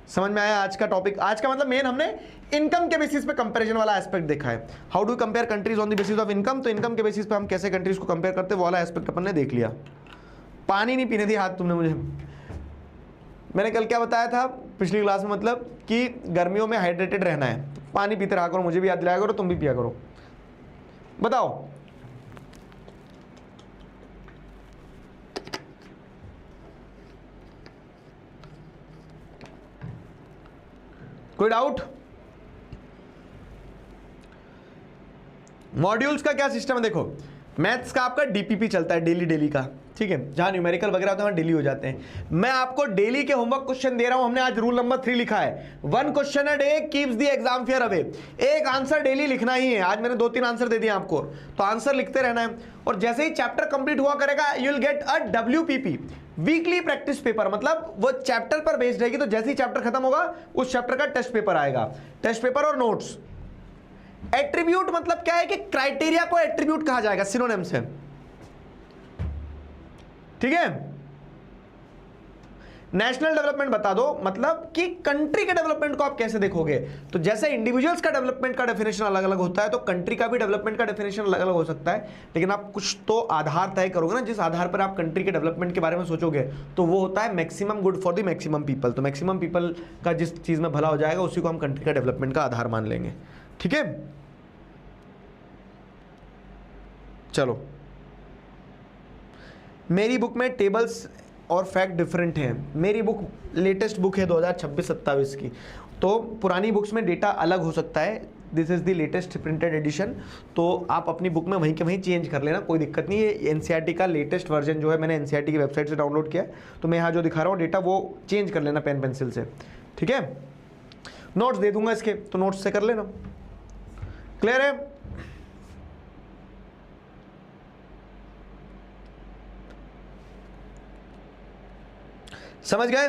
समझ में आया आज का टॉपिक? आज का मतलब मेन हमने इनकम के बेसिस पे कंपैरिजन वाला एस्पेक्ट देखा है। How do compare countries on the basis of income. तो इनकम के बेसिस पे हम कैसे कंट्रीज को कंपेयर करते हैं, वो वाला एस्पेक्ट अपन ने देख लिया। पानी नहीं पीने दी हाथ तुमने मुझे। मैंने कल क्या बताया था पिछली क्लास में, मतलब कि गर्मियों में हाइड्रेटेड रहना है। पानी पीते रहा करो, मुझे भी याद दिलाया करो, तुम भी पिया करो। बताओ कोई डाउट? मॉड्यूल्स का क्या सिस्टम है? देखो मैथ्स का आपका डीपीपी चलता है, डेली का, ठीक है, जहां न्यूमेरिकल वगैरह होते हैं वहां डेली हो जाते हैं। मैं आपको डेली के होमवर्क क्वेश्चन दे रहा हूं। हमने आज रूल नंबर 3 लिखा है, 1 question a day keeps the exam fear away. एक आंसर डेली लिखना ही है। आज मैंने 2-3 आंसर दे दिए आपको, तो आंसर लिखते रहना है। और जैसे ही चैप्टर कंप्लीट हुआ करेगा you will get a WPP, weekly practice paper, मतलब वो चैप्टर पर बेस्ड रहेगी। तो जैसे ही चैप्टर खत्म होगा उस चैप्टर का टेस्ट पेपर आएगा, टेस्ट पेपर और नोट्स। एट्रीब्यूट मतलब क्या है कि क्राइटेरिया को एट्रीब्यूट कहा जाएगा, सिनोनिम से, ठीक है। नेशनल डेवलपमेंट बता दो, मतलब कि कंट्री के डेवलपमेंट को आप कैसे देखोगे। तो जैसे इंडिविजुअल्स का डेवलपमेंट का डेफिनेशन अलग अलग होता है, तो कंट्री का भी डेवलपमेंट का डेफिनेशन अलग अलग हो सकता है। लेकिन आप कुछ तो आधार तय करोगे ना, जिस आधार पर आप कंट्री के डेवलपमेंट के बारे में सोचोगे, तो वो होता है maximum good for the maximum people. तो मैक्सिमम पीपल का जिस चीज में भला हो जाएगा उसी को हम कंट्री का डेवलपमेंट का आधार मान लेंगे, ठीक है। चलो, मेरी बुक में टेबल्स और फैक्ट डिफरेंट हैं। मेरी बुक लेटेस्ट बुक है 2026-27 की, तो पुरानी बुक्स में डेटा अलग हो सकता है। This is the latest printed edition, तो आप अपनी बुक में वहीं के वहीं चेंज कर लेना, कोई दिक्कत नहीं है। NCERT का लेटेस्ट वर्जन जो है मैंने NCERT की वेबसाइट से डाउनलोड किया है, तो मैं यहाँ जो दिखा रहा हूँ डेटा वो चेंज कर लेना पेन पेंसिल से, ठीक है। नोट्स दे दूंगा इसके, तो नोट्स से कर लेना। क्लियर है? समझ गए?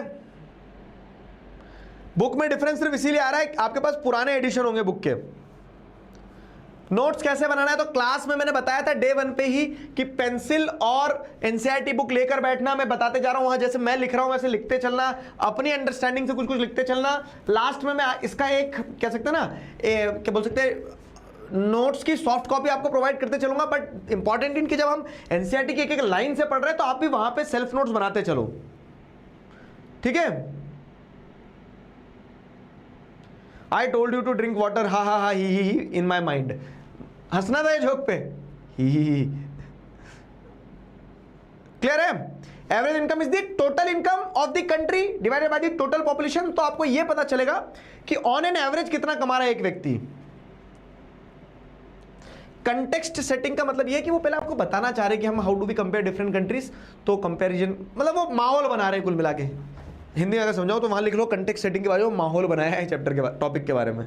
बुक में डिफरेंस सिर्फ इसीलिए आ रहा है आपके पास पुराने एडिशन होंगे बुक के। नोट्स कैसे बनाना है, तो क्लास में मैंने बताया था डे 1 पे ही कि पेंसिल और NCERT बुक लेकर बैठना। मैं बताते जा रहा हूं, वहां जैसे मैं लिख रहा हूं वैसे लिखते चलना, अपनी अंडरस्टैंडिंग से कुछ कुछ लिखते चलना। लास्ट में मैं इसका एक कह सकते हैं ना, क्या बोल सकते हैं, नोट्स की सॉफ्ट कॉपी आपको प्रोवाइड करते चलूंगा। बट इंपॉर्टेंट इनकी जब हम NCERT की एक एक लाइन से पढ़ रहे हैं तो आप भी वहां पे सेल्फ नोट्स बनाते चलो, ठीक है। I told you to drink water, हा हा हा ही इन माई माइंड। हंसना था ये जोक पे, ही। क्लियर है? Average income is the total income of the country divided by the total population. तो आपको यह पता चलेगा कि ऑन एन एवरेज कितना कमा रहा है एक व्यक्ति। कंटेक्स्ट सेटिंग का मतलब यह है कि वो पहले आपको बताना चाह रहे कि हम how do we compare different countries. तो कंपैरिजन मतलब वो माहौल बना रहे कुल मिला के। हिंदी में अगर समझाओ तो वहां लिख लो कंटेक्स्ट सेटिंग के बारे में माहौल बनाया है चैप्टर के टॉपिक के बारे में।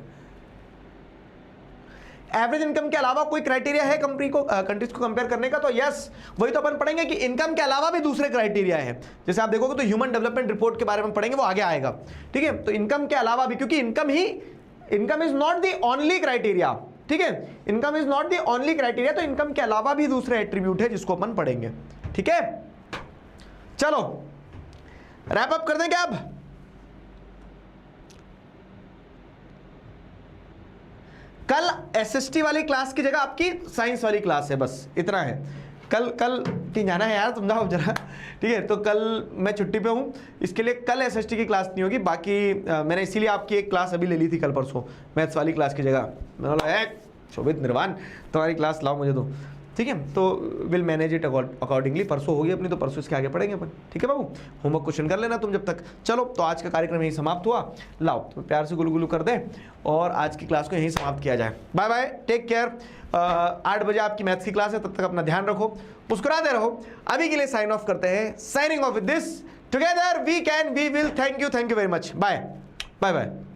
एवरेज इनकम के अलावा कोई क्राइटेरिया है कंट्रीज को कंपेयर करने का? तो यस, वही तो अपन पढ़ेंगे कि इनकम के अलावा भी दूसरे क्राइटेरिया है। जैसे आप देखोगे तो ह्यूमन डेवलपमेंट रिपोर्ट के बारे में पढ़ेंगे, वो आगे आएगा, ठीक है। तो इनकम के अलावा भी, क्योंकि income is not the only criteria, ठीक है। Income is not the only criteria, तो इनकम के अलावा भी दूसरे एट्रीब्यूट है जिसको अपन पढ़ेंगे, ठीक है। चलो रैप अप कर दें क्या अब? कल SST वाली क्लास की जगह आपकी साइंस वाली क्लास है, बस इतना है। कल कहीं जाना है यार, तुम जाओ जरा, ठीक है। तो कल मैं छुट्टी पे हूँ, इसके लिए कल SST की क्लास नहीं होगी। बाकी मैंने इसीलिए आपकी एक क्लास अभी ले ली थी कल परसों, मैथ्स वाली क्लास की जगह। मैंने बोला शोभित निर्वाण तुम्हारी क्लास लाओ मुझे दो, ठीक है। तो विल मैनेज इट अकॉर्डिंगली। परसों होगी अपनी, तो परसों इसके आगे पढ़ेंगे अपन, ठीक है बाबू। होमवर्क क्वेश्चन कर लेना तुम जब तक। चलो तो आज का कार्यक्रम यही समाप्त हुआ। लाओ तो प्यार से गुलगुलू कर दे और आज की क्लास को यहीं समाप्त किया जाए। Bye bye, take care. 8 बजे आपकी मैथ्स की क्लास है, तब तक अपना ध्यान रखो, मुस्कुराते रहो। अभी के लिए साइन ऑफ करते हैं। Signing off with this, together we can, we will. Thank you very much. Bye bye bye.